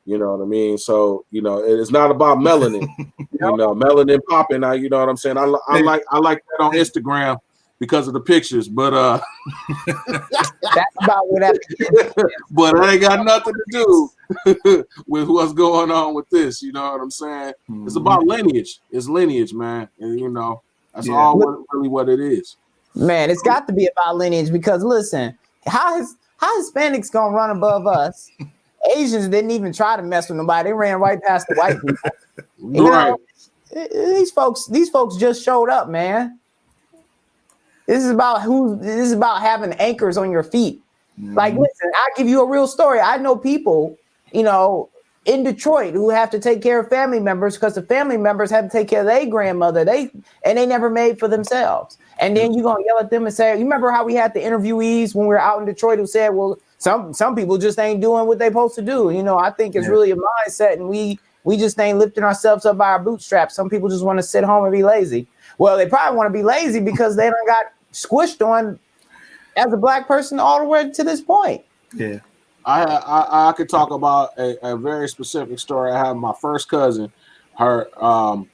you know what I mean? So, it's not about melanin, melanin popping out, you know what I'm saying? I like that on Instagram because of the pictures, but that's about what that but it ain't got nothing to do with what's going on with this, you know what I'm saying? Mm-hmm. It's about lineage. It's lineage, man. And that's all really what it is. Man, it's got to be about lineage because listen, how Hispanics gonna run above us? Asians didn't even try to mess with nobody. They ran right past the white people. Right. These folks just showed up, man. This is about having anchors on your feet. Mm-hmm. Like, listen, I'll give you a real story. I know people, in Detroit who have to take care of family members because the family members have to take care of their grandmother. They never made for themselves. And then you're gonna yell at them and say, you remember how we had the interviewees when we were out in Detroit who said, well, some people just ain't doing what they supposed to do. I think it's really a mindset, and we just ain't lifting ourselves up by our bootstraps. Some people just want to sit home and be lazy. Well, they probably want to be lazy because they done got squished on as a black person all the way to this point. Yeah. I could talk about a very specific story. I have my first cousin, her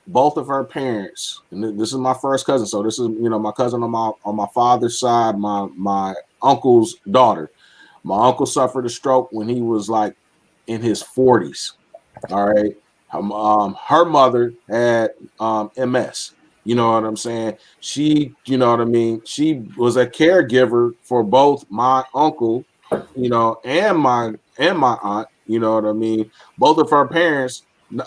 both of her parents, and this is my first cousin. So this is my cousin on my father's side, my uncle's daughter. My uncle suffered a stroke when he was like in his 40s. All right. Her mother had MS. You know what I'm saying? She, you know what I mean? She was a caregiver for both my uncle, and my aunt, you know what I mean? Both of her parents,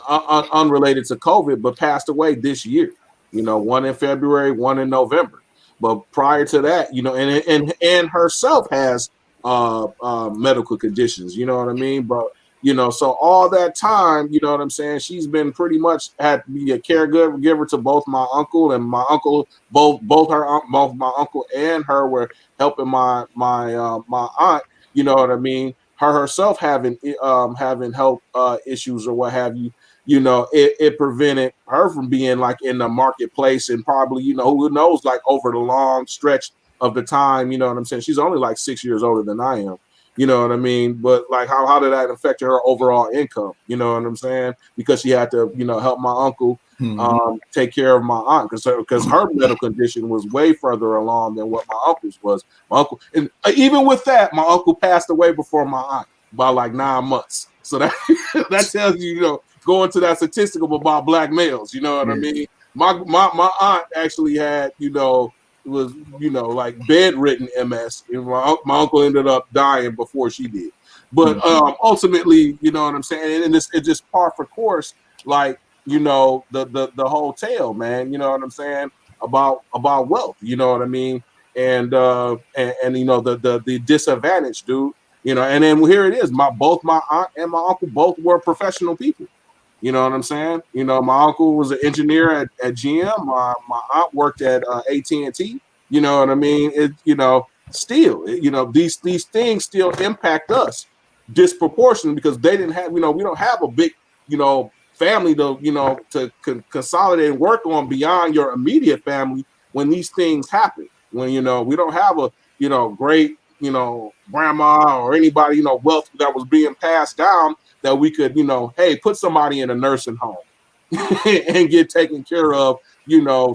unrelated to COVID, but passed away this year. One in February, one in November. But prior to that, and herself has medical conditions. You know what I mean? But so all that time, you know what I'm saying? She's been pretty much had to be a caregiver to both my uncle and my uncle. Both my uncle and her were helping my aunt. You know what I mean? Her herself having health issues or what have you. It prevented her from being like in the marketplace and probably who knows, like over the long stretch of the time. You know what I'm saying? She's only like 6 years older than I am. You know what I mean? But like, how did that affect her overall income? You know what I'm saying? Because she had to, help my uncle take care of my aunt because her medical condition was way further along than what my uncle's was. My uncle, and even with that, my uncle passed away before my aunt by like 9 months. So that tells you, going to that statistical about black males. You know what I mean? My aunt actually had, was like bedridden MS. My uncle ended up dying before she did, but ultimately, you know what I'm saying, and it's just par for course, like the whole tale, man. You know what I'm saying about wealth. You know what I mean, and the disadvantage, dude. And then here it is. Both my aunt and my uncle both were professional people. You know what I'm saying? My uncle was an engineer at GM. My aunt worked at AT&T. You know what I mean? Still, these things still impact us disproportionately because they didn't have, we don't have a big, family to, to consolidate and work on beyond your immediate family when these things happen. When, we don't have a, great, grandma or anybody, wealth that was being passed down that we could, hey, put somebody in a nursing home and get taken care of,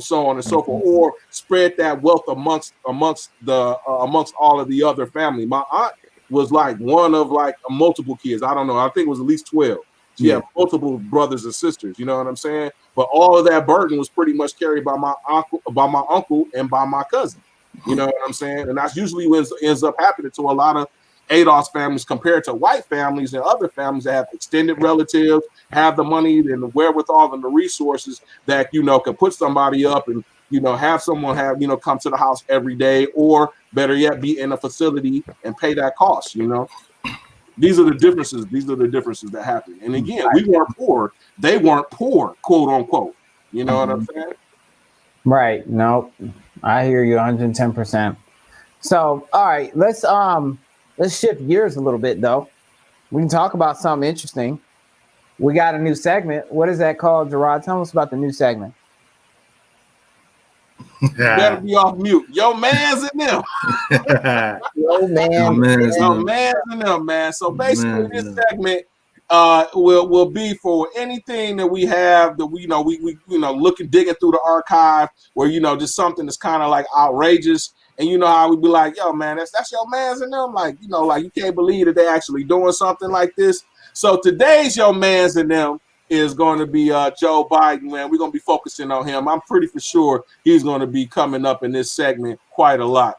so on and so forth, or spread that wealth amongst all of the other family. My aunt was like one of like multiple kids. I don't know. I think it was at least 12. She had multiple brothers and sisters. You know what I'm saying? But all of that burden was pretty much carried by my uncle, and by my cousin. You know what I'm saying? And that's usually what ends up happening to a lot of ADOS families compared to white families and other families that have extended relatives, have the money and the wherewithal and the resources that, can put somebody up and, have someone come to the house every day, or better yet, be in a facility and pay that cost. These are the differences. These are the differences that happen. And again, we weren't poor. They weren't poor, quote unquote. You know what I'm saying? Right. No, I hear you 110%. So, all right, let's shift gears a little bit though. We can talk about something interesting. We got a new segment. What is that called, Gerard? Tell us about the new segment. Better be off mute. Yo, man's in them. Yo, man's in them, man. So basically, this segment will be for anything that we have that we looking, digging through the archive, where just something that's kind of like outrageous. And you know how we be like, yo, man, that's your man's in them. Like, like you can't believe that they actually doing something like this. So today's your man's in them is going to be Joe Biden, man. We're going to be focusing on him. I'm pretty for sure he's going to be coming up in this segment quite a lot.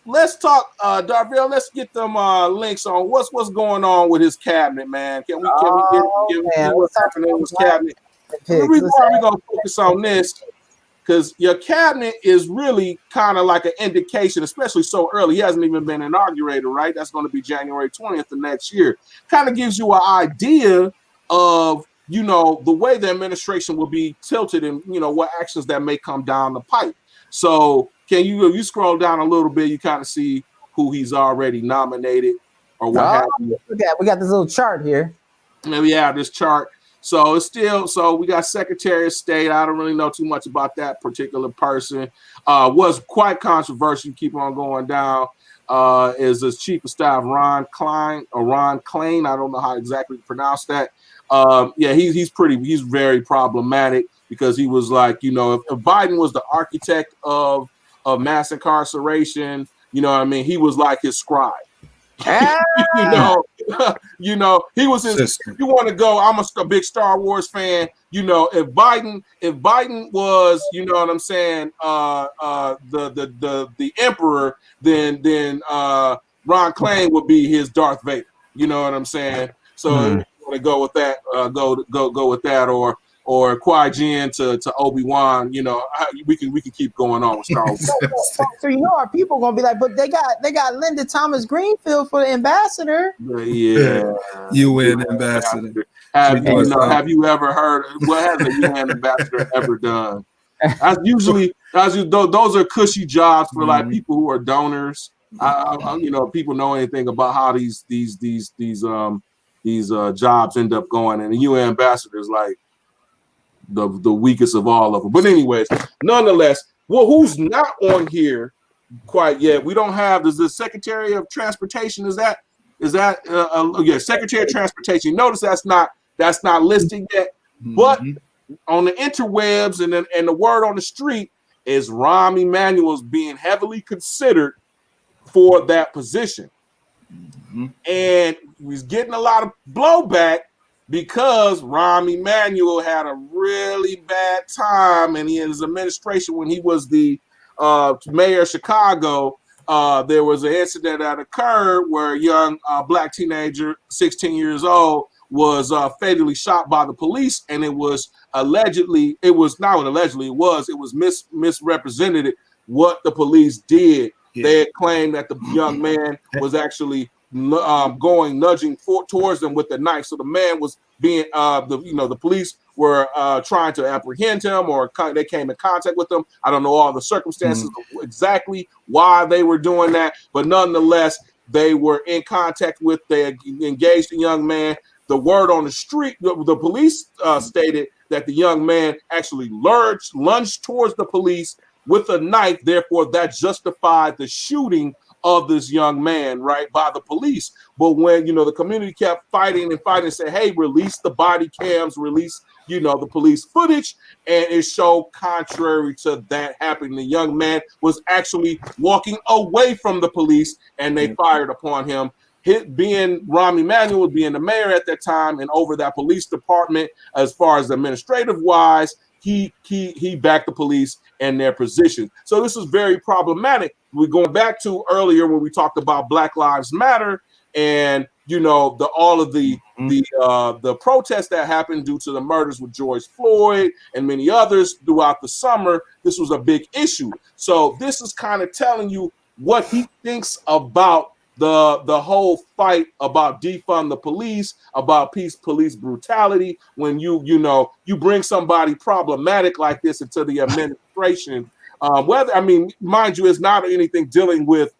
Let's talk, Darville. Let's get them links on what's going on with his cabinet, man. Can we get what's happening with his cabinet? The reason why we're going to focus on this, because your cabinet is really kind of like an indication, especially so early. He hasn't even been inaugurated, right? That's going to be January 20th of next year. Kind of gives you an idea of, the way the administration will be tilted and, what actions that may come down the pipe. So can you scroll down a little bit, you kind of see who he's already nominated or what have you. We got this little chart here. And we have this chart. So it's still, we got Secretary of State. I don't really know too much about that particular person. Was quite controversial. Keep on going down. Is his Chief of Staff Ron Klain. I don't know how exactly to pronounce that. He's very problematic because he was like, if Biden was the architect of mass incarceration, he was like his scribe. He was his. If you want to go, I'm a big Star Wars fan. If Biden was, what I'm saying, the emperor, then Ron Klain would be his Darth Vader. You know what I'm saying? So if you want to go with that, go with that, or Qui-Gon to Obi-Wan, we can keep going on with Star Wars. So our people gonna be like, but they got Linda Thomas Greenfield for the ambassador. Yeah, UN ambassador. Have you ever heard what has a UN ambassador ever done? Those are cushy jobs for like people who are donors. People know anything about how these jobs end up going, and the UN ambassador is like the weakest of all of them. But anyways, nonetheless, who's not on here quite yet? We don't have. Does the Secretary of Transportation? Is that Secretary of Transportation? Notice that's not listed yet. But on the interwebs and the word on the street is Rahm Emanuel's being heavily considered for that position, and he's getting a lot of blowback because Rahm Emanuel had a really bad time, and in his administration when he was the mayor of Chicago, there was an incident that occurred where a young black teenager, 16 years old, was fatally shot by the police, and it was misrepresented what the police did. Yeah. They had claimed that the young man was actually nudging towards them with the knife. So the man was being, the police were trying to apprehend him, or they came in contact with him. I don't know all the circumstances exactly why they were doing that, but nonetheless, they were in contact with, they engaged the young man. the word on the street, the police stated that the young man actually lunged towards the police with a knife. Therefore, that justified the shooting of this young man, right, by the police. But when, you know, the community kept fighting and said, hey, release the body cams, release, you know, the police footage, and it showed contrary to that happening. The young man was actually walking away from the police, and they fired upon him. Being Rahm Emanuel, being the mayor at that time, and over that police department, as far as administrative wise, he backed the police and their position. So this is very problematic. We're going back to earlier when we talked about Black Lives Matter, and you know, all of the protests that happened due to the murders with George Floyd and many others throughout the summer. This was a big issue. So this is kind of telling you what he thinks about the whole fight about defund the police, about police brutality. When you bring somebody problematic like this into the administration, whether, I mean, mind you, it's not anything dealing with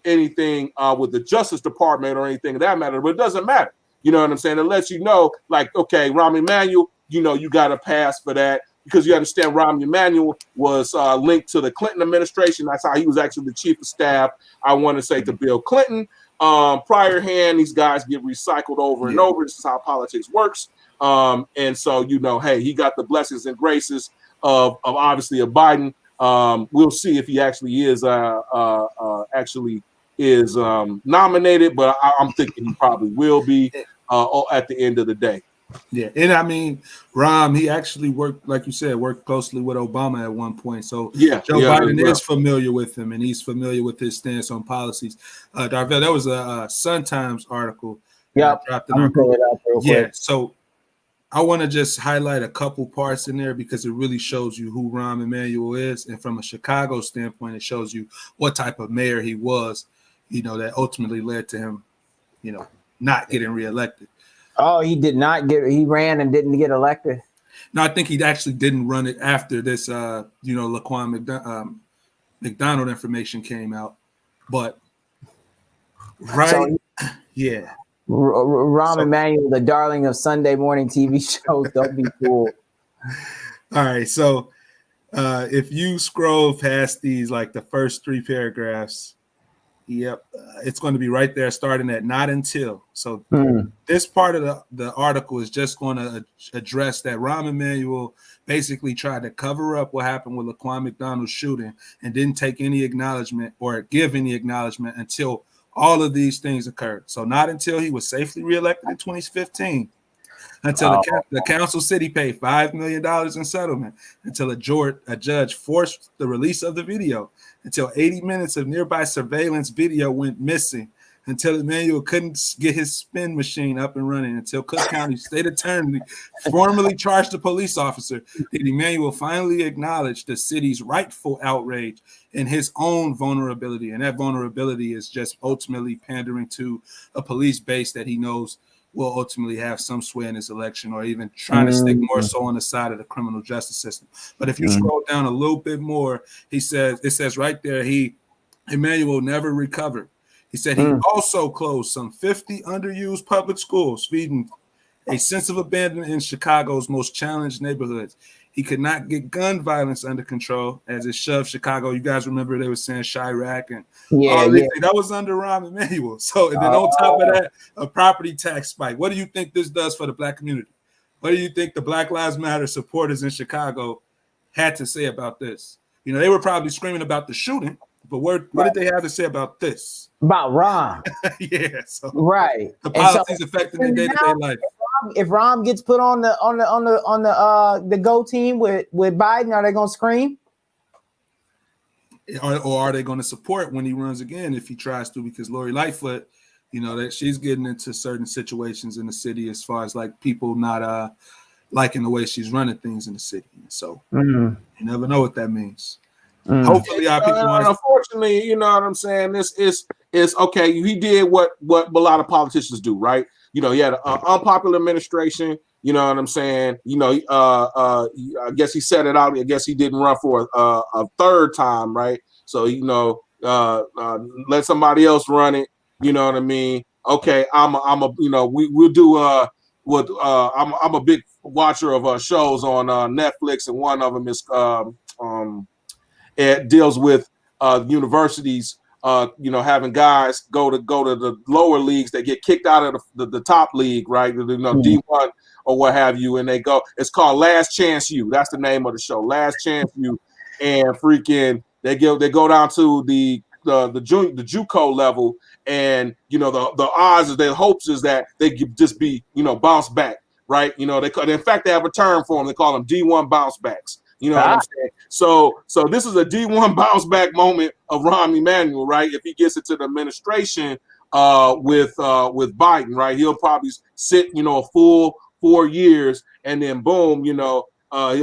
anything with the Justice Department or anything of that matter, but it doesn't matter. You know what I'm saying? It lets you know, like, okay, Rahm Emanuel, you know, you got to pass for that, because you understand Rahm Emanuel was linked to the Clinton administration. That's how he was actually the chief of staff, I want to say, to Bill Clinton. Prior hand, these guys get recycled over and over. This is how politics works. And so, you know, hey, he got the blessings and graces of obviously a Biden. We'll see if he actually is nominated, but I'm thinking he probably will be at the end of the day. Yeah, and I mean, Rahm, he actually worked, like you said, worked closely with Obama at one point. So Joe Biden is familiar with him, and he's familiar with his stance on policies. Darvell, that was a Sun Times article. Yeah, I'm pull it up real quick. So I want to just highlight a couple parts in there because it really shows you who Rahm Emanuel is, and from a Chicago standpoint, it shows you what type of mayor he was, you know, that ultimately led to him, you know, not getting reelected. Oh, he did not get. He ran and didn't get elected. No, I think he actually didn't run it after this. You know, Laquan McDonald information came out, but right, so, yeah. Rahm Emanuel, the darling of Sunday morning TV shows. Don't be fooled. All right, so if you scroll past these, like the first 3 paragraphs. Yep, it's going to be right there, starting at not until. So this part of the article is just going to address that Rahm Emanuel basically tried to cover up what happened with Laquan McDonald's shooting and didn't take any acknowledgement or give any acknowledgement until all of these things occurred. So not until he was safely reelected in 2015, until the council city paid $5 million in settlement, until a judge forced the release of the video, until 80 minutes of nearby surveillance video went missing, until Emanuel couldn't get his spin machine up and running, until Cook County State Attorney formally charged the police officer, did Emanuel finally acknowledge the city's rightful outrage and his own vulnerability. And that vulnerability is just ultimately pandering to a police base that he knows will ultimately have some sway in his election, or even trying to stick more so on the side of the criminal justice system. But if you scroll down a little bit more, it says right there, Emanuel never recovered. He said he also closed some 50 underused public schools, feeding a sense of abandonment in Chicago's most challenged neighborhoods. He could not get gun violence under control as it shoved Chicago. You guys remember they were saying Chirac and all these things. That was under Rahm Emanuel. So and then on top of that, a property tax spike. What do you think this does for the Black community? What do you think the Black Lives Matter supporters in Chicago had to say about this? You know, they were probably screaming about the shooting, but what did they have to say about this? About Rahm. Yeah. So right. The policies affecting their day-to-day life. If Rahm gets put on the go team with Biden, are they gonna scream? Or are they going to support when he runs again if he tries to? Because Lori Lightfoot, you know, that she's getting into certain situations in the city as far as like people not liking the way she's running things in the city. So you never know what that means. Hopefully, our people. Unfortunately, you know what I'm saying. This is okay. He did what a lot of politicians do, right? You know, he had an unpopular administration. You know what I'm saying? You know, I guess he set it out. I guess he didn't run for a third time, right? So, you know, let somebody else run it. You know what I mean? Okay, I'm a you know, we'll do I'm a big watcher of shows on Netflix, and one of them is it deals with universities, having guys go to the lower leagues. They get kicked out of the top league, right? D1 or what have you, and they go. It's called Last Chance U. That's the name of the show, Last Chance U. And freaking, they go down to the JUCO level, and the odds is, their hopes is that they could just be bounce back, right? In fact, they have a term for them. They call them D1 bounce backs. You know what I'm saying? So this is a D1 bounce back moment of Rahm Emanuel, right? If he gets into the administration with Biden, right? He'll probably sit a full 4 years, and then boom, he'll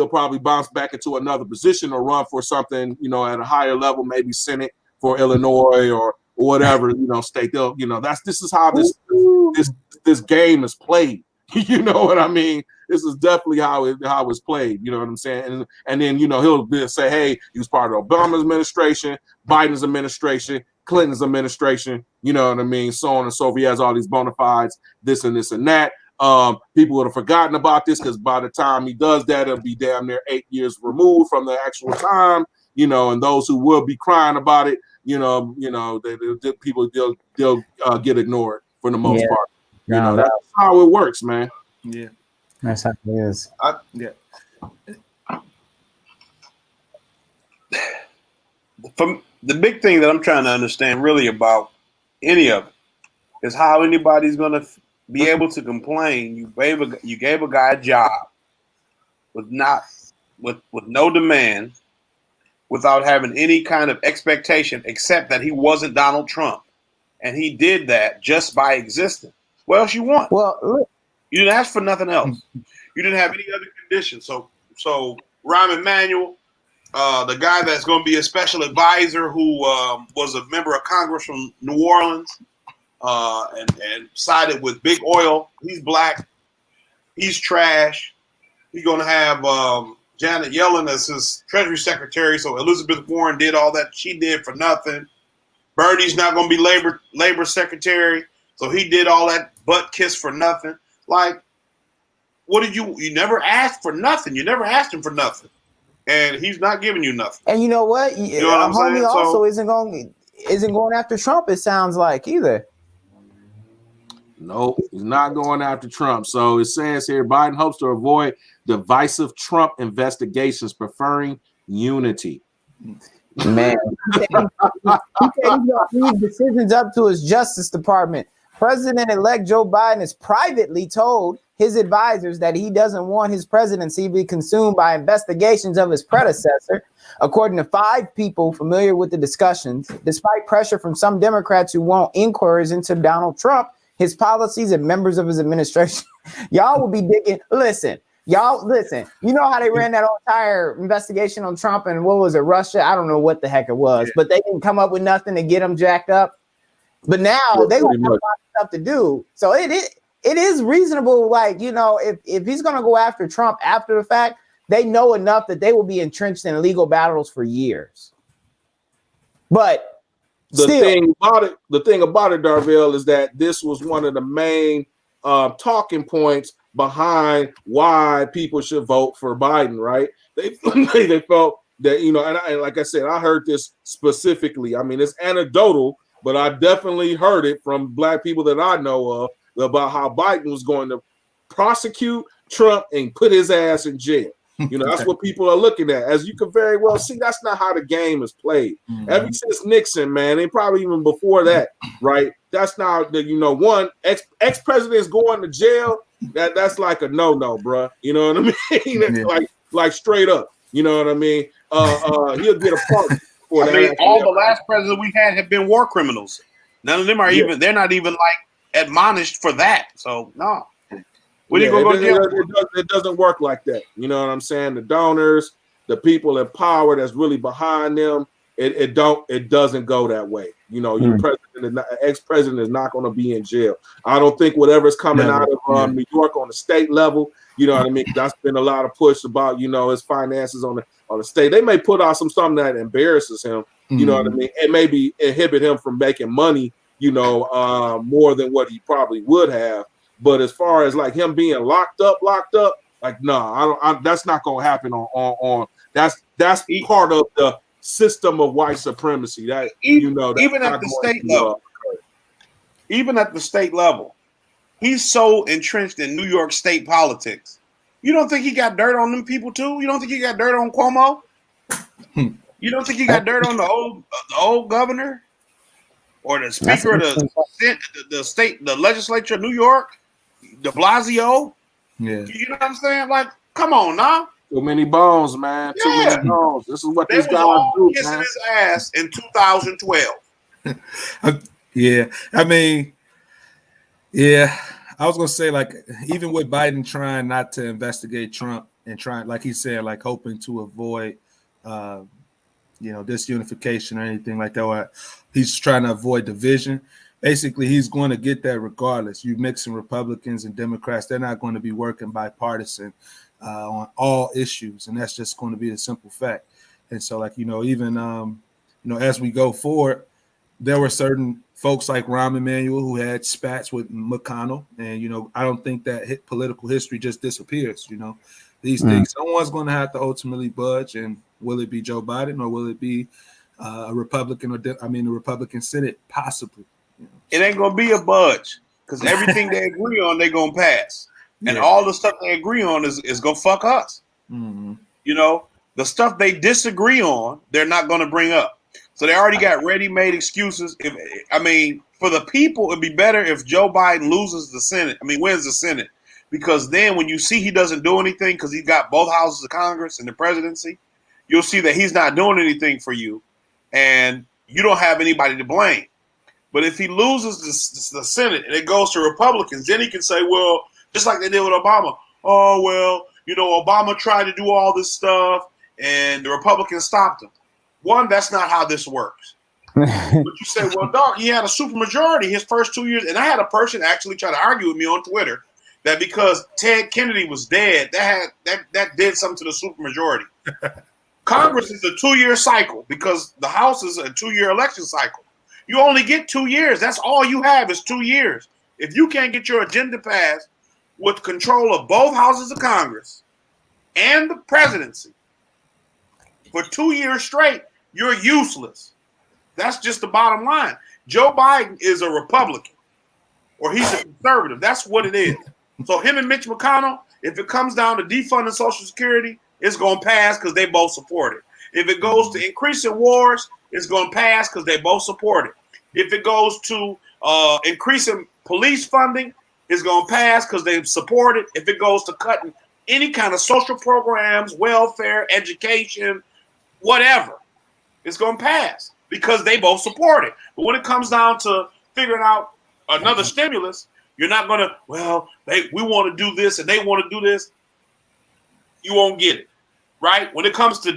probably bounce back into another position or run for something, at a higher level, maybe Senate for Illinois or whatever, state. This is how this game is played. You know what I mean? This is definitely how it's played. You know what I'm saying? And then he'll say, hey, he was part of Obama's administration, Biden's administration, Clinton's administration. You know what I mean? So on and so forth. He has all these bona fides, this and this and that. People would have forgotten about this, because by the time he does that, it'll be damn near 8 years removed from the actual time. And those who will be crying about it, people they'll get ignored for the most part. That's how it works, man. Yeah, that's how it is. From the big thing that I'm trying to understand really about any of it is how anybody's going to be able to complain. You gave a guy a job with no demand, without having any kind of expectation except that he wasn't Donald Trump, and he did that just by existing. What else you want? Well, you didn't ask for nothing else. You didn't have any other conditions. So Rahm Emanuel, the guy that's going to be a special advisor, who was a member of Congress from New Orleans, and sided with big oil. He's black. He's trash. He's going to have Janet Yellen as his Treasury Secretary. So Elizabeth Warren did all that she did for nothing. Bernie's not going to be Labor Secretary. So he did all that butt kiss for nothing. Like, what did you never asked for nothing. You never asked him for nothing. And he's not giving you nothing. And you know what? You know what I'm homie saying? also isn't going after Trump, it sounds like, either. Nope, he's not going after Trump. So it says here, Biden hopes to avoid divisive Trump investigations, preferring unity. Man, he said he's going to leave decisions up to his Justice Department. President-elect Joe Biden has privately told his advisors that he doesn't want his presidency to be consumed by investigations of his predecessor, according to 5 people familiar with the discussions. Despite pressure from some Democrats who want inquiries into Donald Trump, his policies, and members of his administration, y'all will be digging. Listen. You know how they ran that entire investigation on Trump and what was it, Russia? I don't know what the heck it was, but they didn't come up with nothing to get him jacked up. But now they don't have a lot of stuff to do. So it is reasonable. Like, if he's going to go after Trump after the fact, they know enough that they will be entrenched in legal battles for years. But the thing about it, Darvell, is that this was one of the main talking points behind why people should vote for Biden, right? They felt that, and like I said, I heard this specifically. I mean, it's anecdotal, but I definitely heard it from black people that I know of about how Biden was going to prosecute Trump and put his ass in jail. That's what people are looking at. As you can very well see, that's not how the game is played. Mm-hmm. Ever since Nixon, man, and probably even before that, right? That's not one ex-president's going to jail. That's like a no-no, bro. You know what I mean? Yeah. like straight up. You know what I mean? He'll get a pardon for that. All the last presidents we had have been war criminals. None of them are even. They're not even like admonished for that. So no. What are you going to get? It doesn't work like that. You know what I'm saying? The donors, the people in power that's really behind them, it doesn't go that way. Your president, ex-president is not going to be in jail. I don't think whatever's coming out of New York on the state level, you know what I mean? That's been a lot of push about, his finances on the state. They may put out something that embarrasses him, you know what I mean? And maybe inhibit him from making money, more than what he probably would have. But as far as like him being locked up, like no, that's not gonna happen on that's E- part of the system of white supremacy. That that's even not at the going state to. level, even at the state level, he's so entrenched in New York State politics. You don't think he got dirt on them people too? You don't think he got dirt on Cuomo? You don't think he got dirt on the old governor or the speaker of the legislature of New York, De Blasio? Yeah. You know what I'm saying? Like, come on now. Too many bones, man. Too Yeah. many bones. This is what They these was guys all do, kissing man. his ass in 2012. Yeah. I mean, yeah. I was gonna say, like, even with Biden trying not to investigate Trump and trying, like he said, like hoping to avoid disunification or anything like that, or he's trying to avoid division. Basically, he's going to get that regardless. You mixing Republicans and Democrats, they're not going to be working bipartisan on all issues, and that's just going to be the simple fact. And so, like, even as we go forward, there were certain folks like Rahm Emanuel who had spats with McConnell, and I don't think that political history just disappears. These things, someone's going to have to ultimately budge, and will it be Joe Biden or will it be a Republican the Republican Senate? Possibly. It ain't gonna be a budge because everything they agree on, they gonna pass, and all the stuff they agree on is gonna fuck us. Mm-hmm. The stuff they disagree on, they're not gonna bring up. So they already got ready-made excuses. For the people, it'd be better if Joe Biden wins the Senate, because then when you see he doesn't do anything because he's got both houses of Congress and the presidency, you'll see that he's not doing anything for you, and you don't have anybody to blame. But if he loses the Senate and it goes to Republicans, then he can say, well, just like they did with Obama, oh, well, Obama tried to do all this stuff and the Republicans stopped him. One, that's not how this works. But you say, well, dog, he had a supermajority his first 2 years. And I had a person actually try to argue with me on Twitter that because Ted Kennedy was dead, that did something to the supermajority. Congress is a 2-year cycle because the House is a 2-year election cycle. You only get 2 years. That's all you have is 2 years. If you can't get your agenda passed with control of both houses of Congress and the presidency for 2 years straight, you're useless. That's just the bottom line. Joe Biden is a Republican or he's a conservative. That's what it is. So him and Mitch McConnell, if it comes down to defunding Social Security, it's going to pass because they both support it. If it goes to increasing wars, it's going to pass because they both support it. If it goes to increasing police funding, it's going to pass because they support it. If it goes to cutting any kind of social programs, welfare, education, whatever, it's going to pass because they both support it. But when it comes down to figuring out another stimulus, you're not going to, we want to do this and they want to do this. You won't get it, right? When it comes to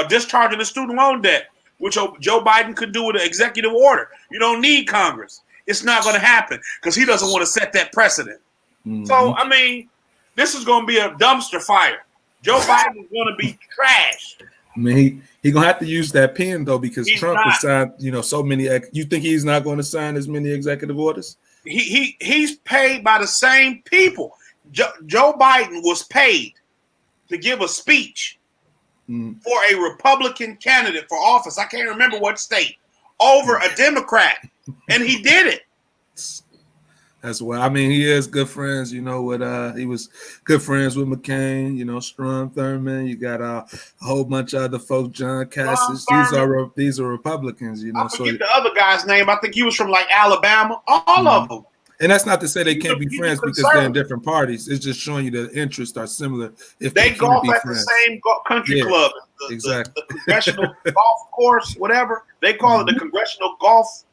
discharging the student loan debt, which Joe Biden could do with an executive order. You don't need Congress. It's not going to happen because he doesn't want to set that precedent. Mm-hmm. So, this is going to be a dumpster fire. Joe Biden is going to be trash. He's going to have to use that pen, though, because Trump has signed, so many. You think he's not going to sign as many executive orders? He's paid by the same people. Joe Biden was paid to give a speech for a Republican candidate for office. I can't remember what state, over a Democrat. And he did it. That's why. He is good friends, he was good friends with McCain, Strom Thurmond. You got a whole bunch of other folks, John Cassis. These are Republicans, I forget the other guy's name. I think he was from Alabama. All of them. And that's not to say they can't be friends because they're in different parties. It's just showing you the interests are similar. If they golf at the same country club, exactly. The Congressional Golf Course, whatever they call it, the Congressional Golf.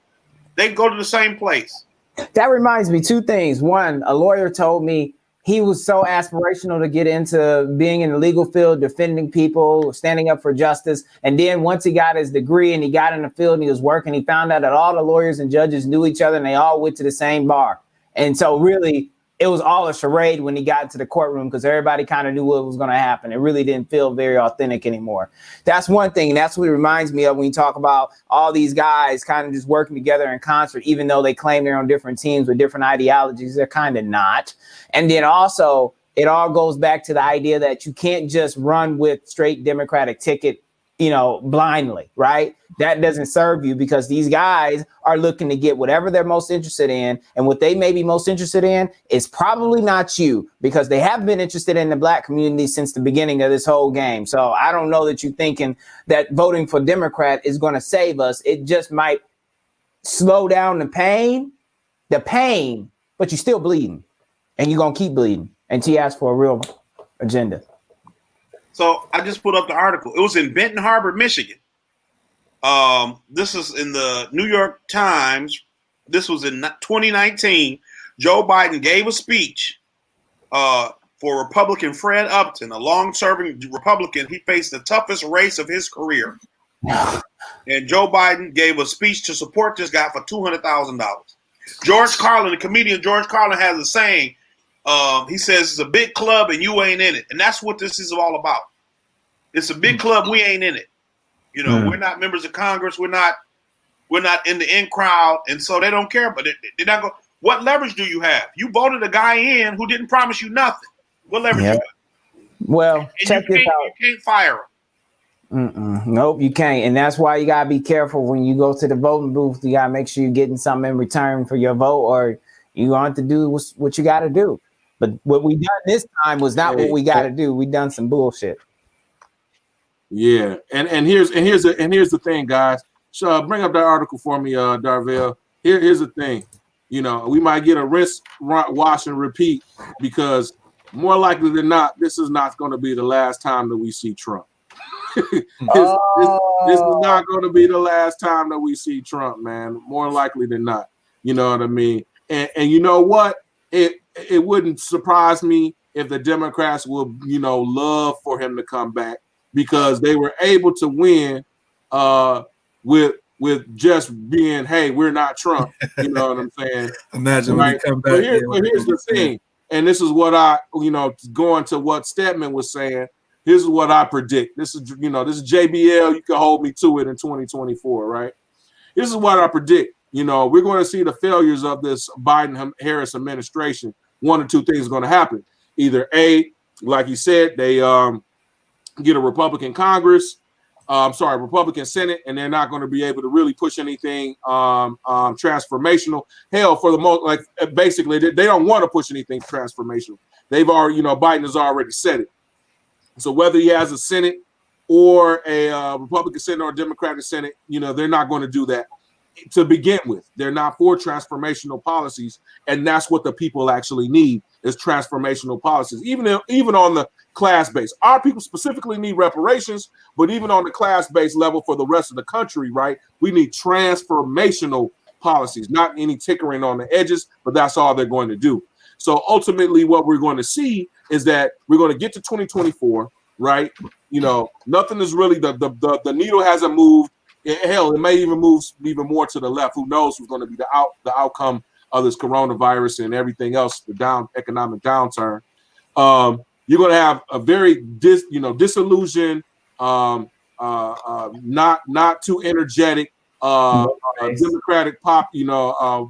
They go to the same place. That reminds me, two things. One, a lawyer told me he was so aspirational to get into being in the legal field, defending people, standing up for justice. And then once he got his degree and he got in the field and he was working, he found out that all the lawyers and judges knew each other and they all went to the same bar. And so really, it was all a charade when he got into the courtroom because everybody kind of knew what was going to happen. It really didn't feel very authentic anymore. That's one thing. And that's what it reminds me of when you talk about all these guys kind of just working together in concert, even though they claim they're on different teams with different ideologies, they're kind of not. And then also it all goes back to the idea that you can't just run with straight Democratic ticket, blindly, right? That doesn't serve you because these guys are looking to get whatever they're most interested in. And what they may be most interested in is probably not you because they have been interested in the Black community since the beginning of this whole game. So I don't know that you're thinking that voting for Democrat is going to save us. It just might slow down the pain, but you're still bleeding and you're going to keep bleeding until you ask for a real agenda. So I just put up the article. It was in Benton Harbor, Michigan. This is in the New York Times. This was in 2019. Joe Biden gave a speech for Republican Fred Upton, a long-serving Republican. He faced the toughest race of his career. And Joe Biden gave a speech to support this guy for $200,000. George Carlin, the comedian George Carlin, has a saying. He says it's a big club and you ain't in it. And that's what this is all about. It's a big club. We ain't in it. We're not members of Congress. We're not in the in crowd. And so they don't care. But they're not going. What leverage do you have? You voted a guy in who didn't promise you nothing. What leverage you have? Well, and check this out. You can't fire him. Nope, you can't. And that's why you got to be careful when you go to the voting booth. You got to make sure you're getting something in return for your vote or you want to do what you got to do. But what we done this time was not what we got to do. We done some bullshit. Yeah, and here's the thing, guys. So bring up that article for me, Darvell. Here's the thing. We might get a rinse, wash, and repeat because more likely than not, this is not going to be the last time that we see Trump. This is not going to be the last time that we see Trump, man. More likely than not. You know what I mean? And you know what? It wouldn't surprise me if the Democrats would, love for him to come back because they were able to win with just being, hey, we're not Trump. You know what I'm saying? Imagine when he come back. But here's the thing, and this is what I, going to what Stedman was saying. This is what I predict. This is JBL. You can hold me to it in 2024, right? This is what I predict. We're going to see the failures of this Biden-Harris administration. One or two things are going to happen. Either A, like you said, they get a Republican Congress, Republican Senate, and they're not going to be able to really push anything transformational. Hell, for the most, basically, they don't want to push anything transformational. They've already, Biden has already said it. So whether he has a Senate or a Republican Senate or a Democratic Senate, they're not going to do that. To begin with, they're not for transformational policies, and that's what the people actually need is transformational policies. Even on the class base, our people specifically need reparations, but even on the class base level for the rest of the country, right? We need transformational policies, not any tinkering on the edges, but that's all they're going to do. So ultimately, what we're going to see is that we're going to get to 2024, right? Nothing is really the needle hasn't moved. Hell, it may even move even more to the left. Who knows who's going to be the outcome of this coronavirus and everything else, the economic downturn. You're going to have a very disillusioned, not too energetic Democratic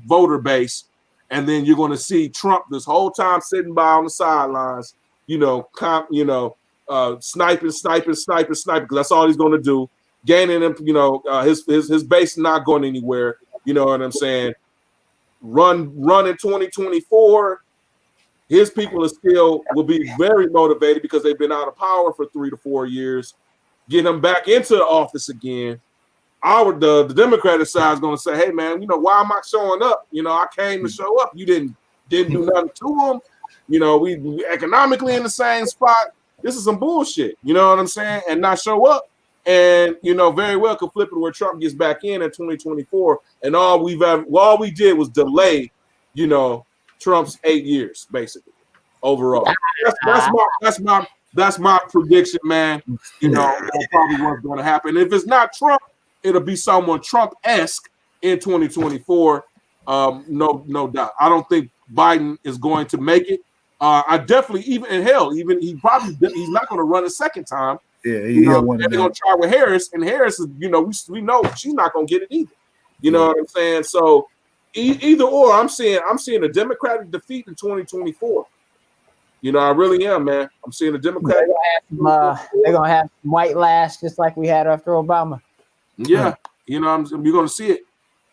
voter base, and then you're going to see Trump this whole time sitting by on the sidelines, sniping, because that's all he's going to do. Gaining him, his base not going anywhere. You know what I'm saying? Run in 2024. His people will be very motivated because they've been out of power for 3 to 4 years. Get him back into the office again. The Democratic side is going to say, "Hey, man, why am I showing up? I came to show up. You didn't do nothing to him. We economically in the same spot. This is some bullshit. You know what I'm saying? And not show up." And very well could flip it where Trump gets back in 2024, and all we did was delay, Trump's 8 years basically overall. That's my prediction, man. That's probably what's going to happen. If it's not Trump, it'll be someone Trump-esque in 2024. No doubt. I don't think Biden is going to make it. I definitely even he's not going to run a second time. Yeah, They're going to try with Harris, and Harris is, we know she's not going to get it either. You know what I'm saying? So either or, I'm seeing a Democratic defeat in 2024. I really am, man. I'm seeing a Democratic. They're gonna have some white lash just like we had after Obama. Yeah, you're gonna see it.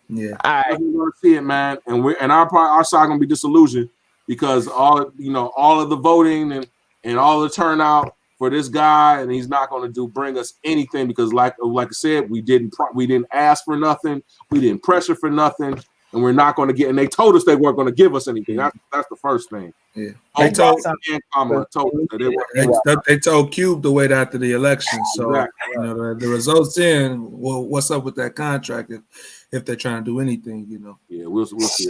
Yeah, all right, we're gonna see it, man. And our side gonna be disillusioned because all of the voting and all the turnout for this guy, and he's not going to bring us anything because, like I said, we didn't ask for nothing, we didn't pressure for nothing, and we're not going to get. And they told us they weren't going to give us anything. That's the first thing. Yeah, they told us that they told Cube to wait after the election. So exactly. The results in. Well, what's up with that contract if they're trying to do anything? Yeah, we'll see.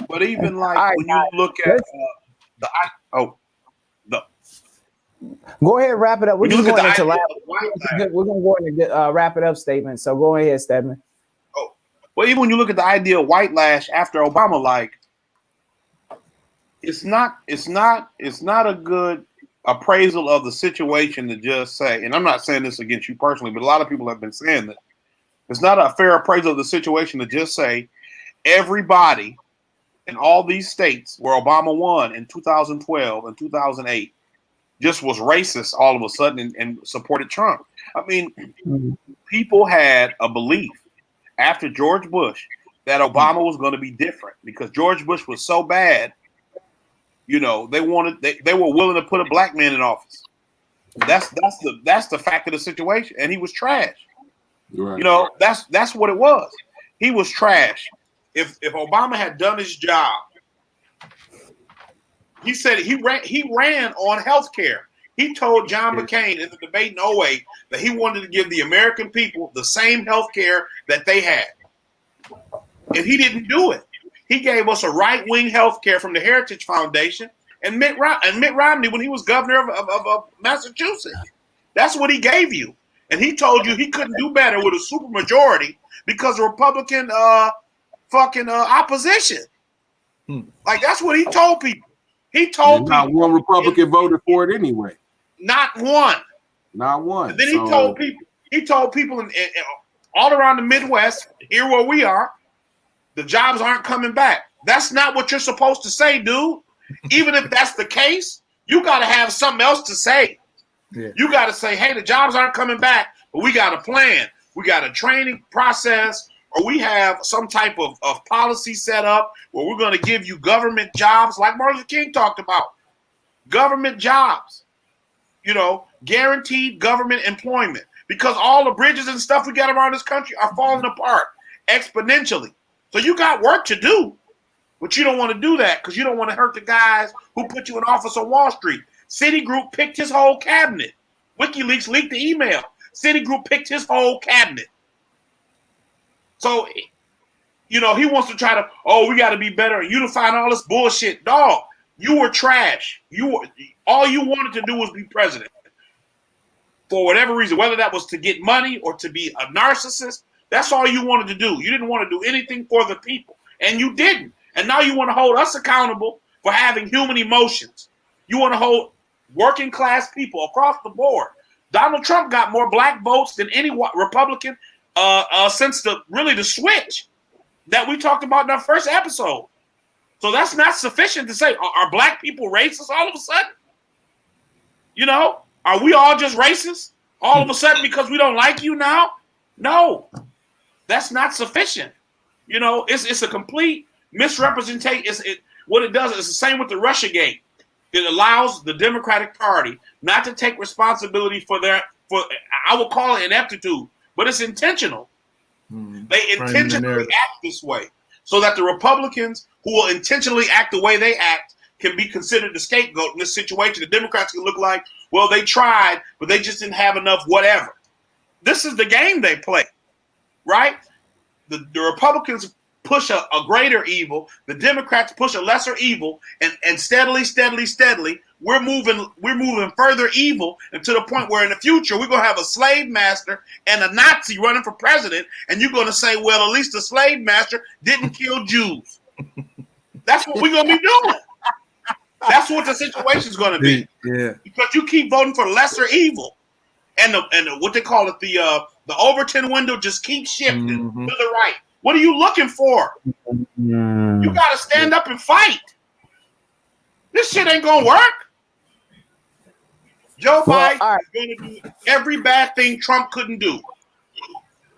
But even when you look at go ahead and wrap it up. We're going to go into wrap it up statement. So go ahead, Stedman. Oh, well, even when you look at the idea of white lash after Obama, it's not a good appraisal of the situation to just say, and I'm not saying this against you personally, but a lot of people have been saying that it's not a fair appraisal of the situation to just say everybody in all these states where Obama won in 2012 and 2008 just was racist all of a sudden and supported Trump. I mean, people had a belief after George Bush that Obama was going to be different because George Bush was so bad. They were willing to put a black man in office. That's the fact of the situation, and he was trash. Right. That's what it was. He was trash. If Obama had done his job. He said he ran on health care. He told John McCain in the debate in 2008 that he wanted to give the American people the same health care that they had. And he didn't do it. He gave us a right-wing health care from the Heritage Foundation and Mitt Romney when he was governor of Massachusetts. That's what he gave you. And he told you he couldn't do better with a supermajority because of Republican opposition. That's what he told people. He told people. Not one Republican voted for it anyway. Not one. Not one. And then he told people in all around the Midwest, here where we are, the jobs aren't coming back. That's not what you're supposed to say, dude. Even if that's the case, you got to have something else to say. Yeah. You got to say, hey, the jobs aren't coming back, but we got a plan. We got a training process, or we have some type of policy set up where we're going to give you government jobs like Martin Luther King talked about. Government jobs, guaranteed government employment, because all the bridges and stuff we got around this country are falling apart exponentially. So you got work to do, but you don't want to do that because you don't want to hurt the guys who put you in office on Wall Street. Citigroup picked his whole cabinet. WikiLeaks leaked the email. Citigroup picked his whole cabinet. So, he wants to try to, we got to be better and unify and all this bullshit. Dog, you were trash. All you wanted to do was be president. For whatever reason, whether that was to get money or to be a narcissist, that's all you wanted to do. You didn't want to do anything for the people, and you didn't. And now you want to hold us accountable for having human emotions. You want to hold working class people across the board. Donald Trump got more black votes than any Republican since the switch that we talked about in our first episode. So that's not sufficient to say, are black people racist all of a sudden? Are we all just racist all of a sudden because we don't like you now? No, that's not sufficient. It's a complete misrepresentation. What it does is the same with the Russiagate. It allows the Democratic Party not to take responsibility for I will call it ineptitude, but it's intentional. They intentionally act this way so that the Republicans who will intentionally act the way they act can be considered the scapegoat in this situation. The Democrats can look like, well, they tried, but they just didn't have enough whatever. This is the game they play, right? The Republicans push a greater evil. The Democrats push a lesser evil, and steadily, we're moving further evil, and to the point where in the future we're gonna have a slave master and a Nazi running for president, and you're gonna say, well, at least the slave master didn't kill Jews. That's what we're gonna be doing. That's what the situation's gonna be. Yeah. Because you keep voting for lesser evil, and the what they call it, the Overton window just keeps shifting to the right. What are you looking for? You gotta stand up and fight. This shit ain't gonna work. Joe Biden is gonna do every bad thing Trump couldn't do.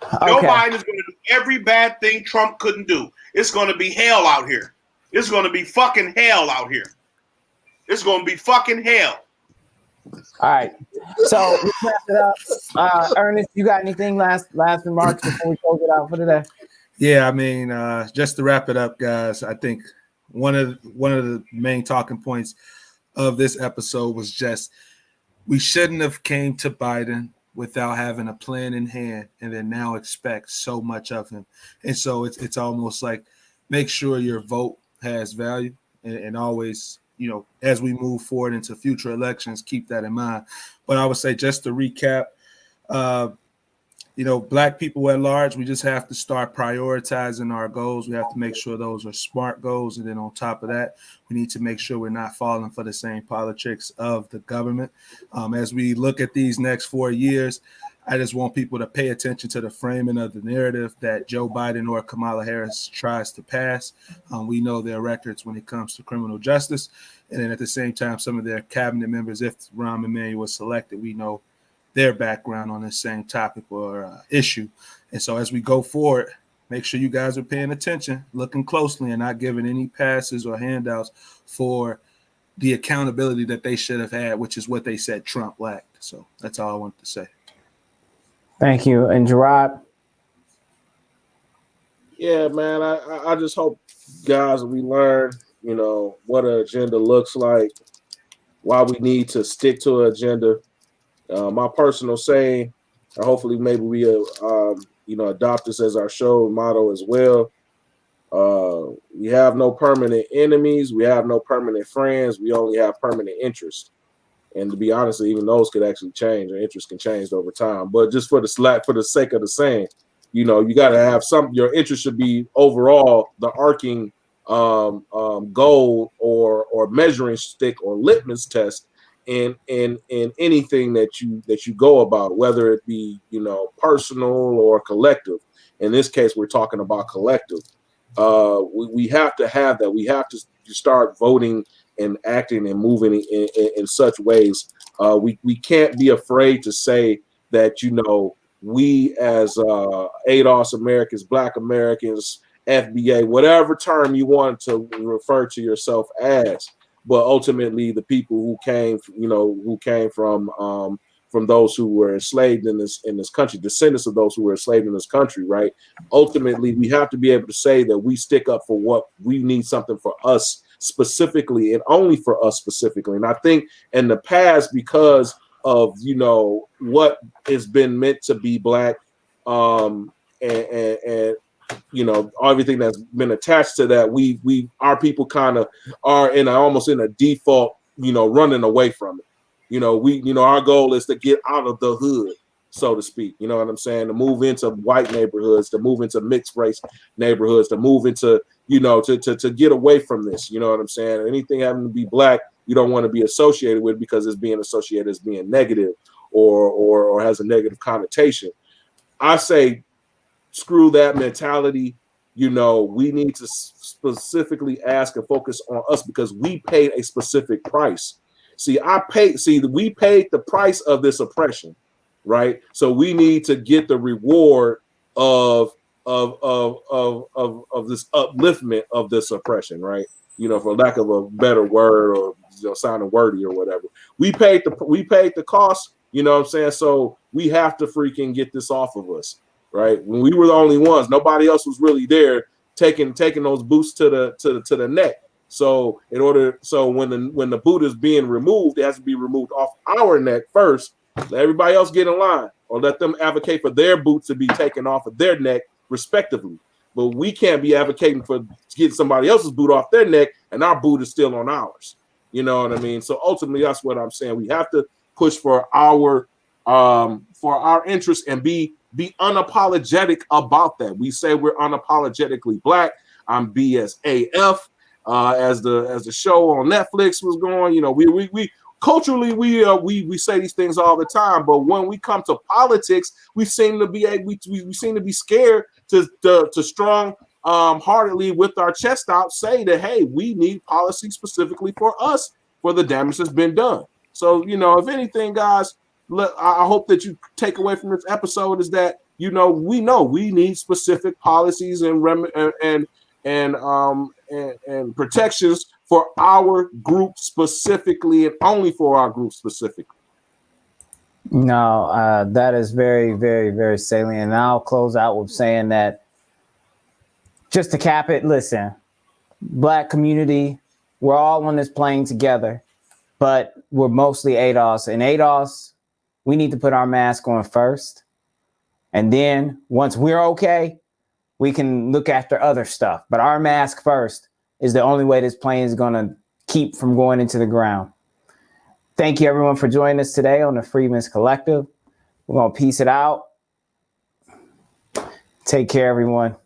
Joe Biden is gonna do every bad thing Trump couldn't do. It's gonna be hell out here. It's gonna be fucking hell out here. It's gonna be fucking hell. All right. So let's wrap it up. Ernest, you got anything last remarks before we close it out for today? Yeah, I mean, just to wrap it up, guys, I think one of the main talking points of this episode was just we shouldn't have came to Biden without having a plan in hand and then now expect so much of him. And so it's almost like make sure your vote has value and always, you know, as we move forward into future elections, keep that in mind. But I would say just to recap, you know, Black people at large, we just have to start prioritizing our goals. We have to make sure those are smart goals. And then on top of that, we need to make sure we're not falling for the same politics of the government. As we look at these next 4 years, I just want people to pay attention to the framing of the narrative that Joe Biden or Kamala Harris tries to pass. We know their records when it comes to criminal justice. And then at the same time, some of their cabinet members, if Rahm Emanuel was selected, we know their background on the same topic or issue. And so as we go forward, make sure you guys are paying attention, looking closely, and not giving any passes or handouts for the accountability that they should have had, which is what they said Trump lacked. So that's all I wanted to say. Thank you. And Gerard? Yeah, man, I just hope, guys, we learn, you know, what an agenda looks like, why we need to stick to an agenda. My personal saying, or hopefully maybe we you know, adopt this as our show motto as well. We have no permanent enemies. We have no permanent friends. We only have permanent interest. And to be honest, even those could actually change. Or interest can change over time. But just for the sake of the saying, you know, you got to have your interest should be overall the arcing goal or measuring stick or litmus test in anything that you go about, whether it be, you know, personal or collective. In this case, we're talking about collective. We have to have that. We have to start voting and acting and moving in such ways. We can't be afraid to say that, you know, we as ADOS Americans, Black Americans, FBA, whatever term you want to refer to yourself as, but ultimately the people who came from those who were enslaved in this country, descendants of those who were enslaved in this country, right? Ultimately, we have to be able to say that we stick up for what we need, something for us specifically and only for us specifically. And I think in the past, because of, you know, what has been meant to be Black, and you know, everything that's been attached to that, our people kind of are almost in a default, you know, running away from it. You know, our goal is to get out of the hood, so to speak. You know what I'm saying? To move into white neighborhoods, to move into mixed race neighborhoods, to move into, you know, to get away from this. You know what I'm saying? Anything having to be Black, you don't want to be associated with because it's being associated as being negative or has a negative connotation. I say, screw that mentality. You know, we need to specifically ask and focus on us because we paid a specific price. We paid the price of this oppression, right? So we need to get the reward of this upliftment of this oppression, right? You know, for lack of a better word, or, you know, sounding wordy or whatever. We paid the cost, you know what I'm saying? So we have to freaking get this off of us, right? When we were the only ones, nobody else was really there taking those boots to the neck. So when the boot is being removed, it has to be removed off our neck first. Let everybody else get in line, or let them advocate for their boots to be taken off of their neck, respectively. But we can't be advocating for getting somebody else's boot off their neck and our boot is still on ours. You know what I mean? So ultimately, that's what I'm saying. We have to push for our interests and be unapologetic about that. We say we're unapologetically Black. I'm BSAF. as the show on Netflix was going. You know, we culturally we say these things all the time, but when we come to politics, we seem to be scared to strong heartedly with our chest out say that, hey, we need policy specifically for us for the damage that's been done. So, you know, if anything, guys, I hope that you take away from this episode is that, you know we need specific policies and protections for our group specifically, and only for our group specifically. No, that is very, very, very salient. And I'll close out with saying that, just to cap it, listen, Black community, we're all on this plane together, but we're mostly ADOS. And ADOS, we need to put our mask on first. And then once we're okay, we can look after other stuff. But our mask first is the only way this plane is going to keep from going into the ground. Thank you, everyone, for joining us today on the Freedmen's Collective. We're going to peace it out. Take care, everyone.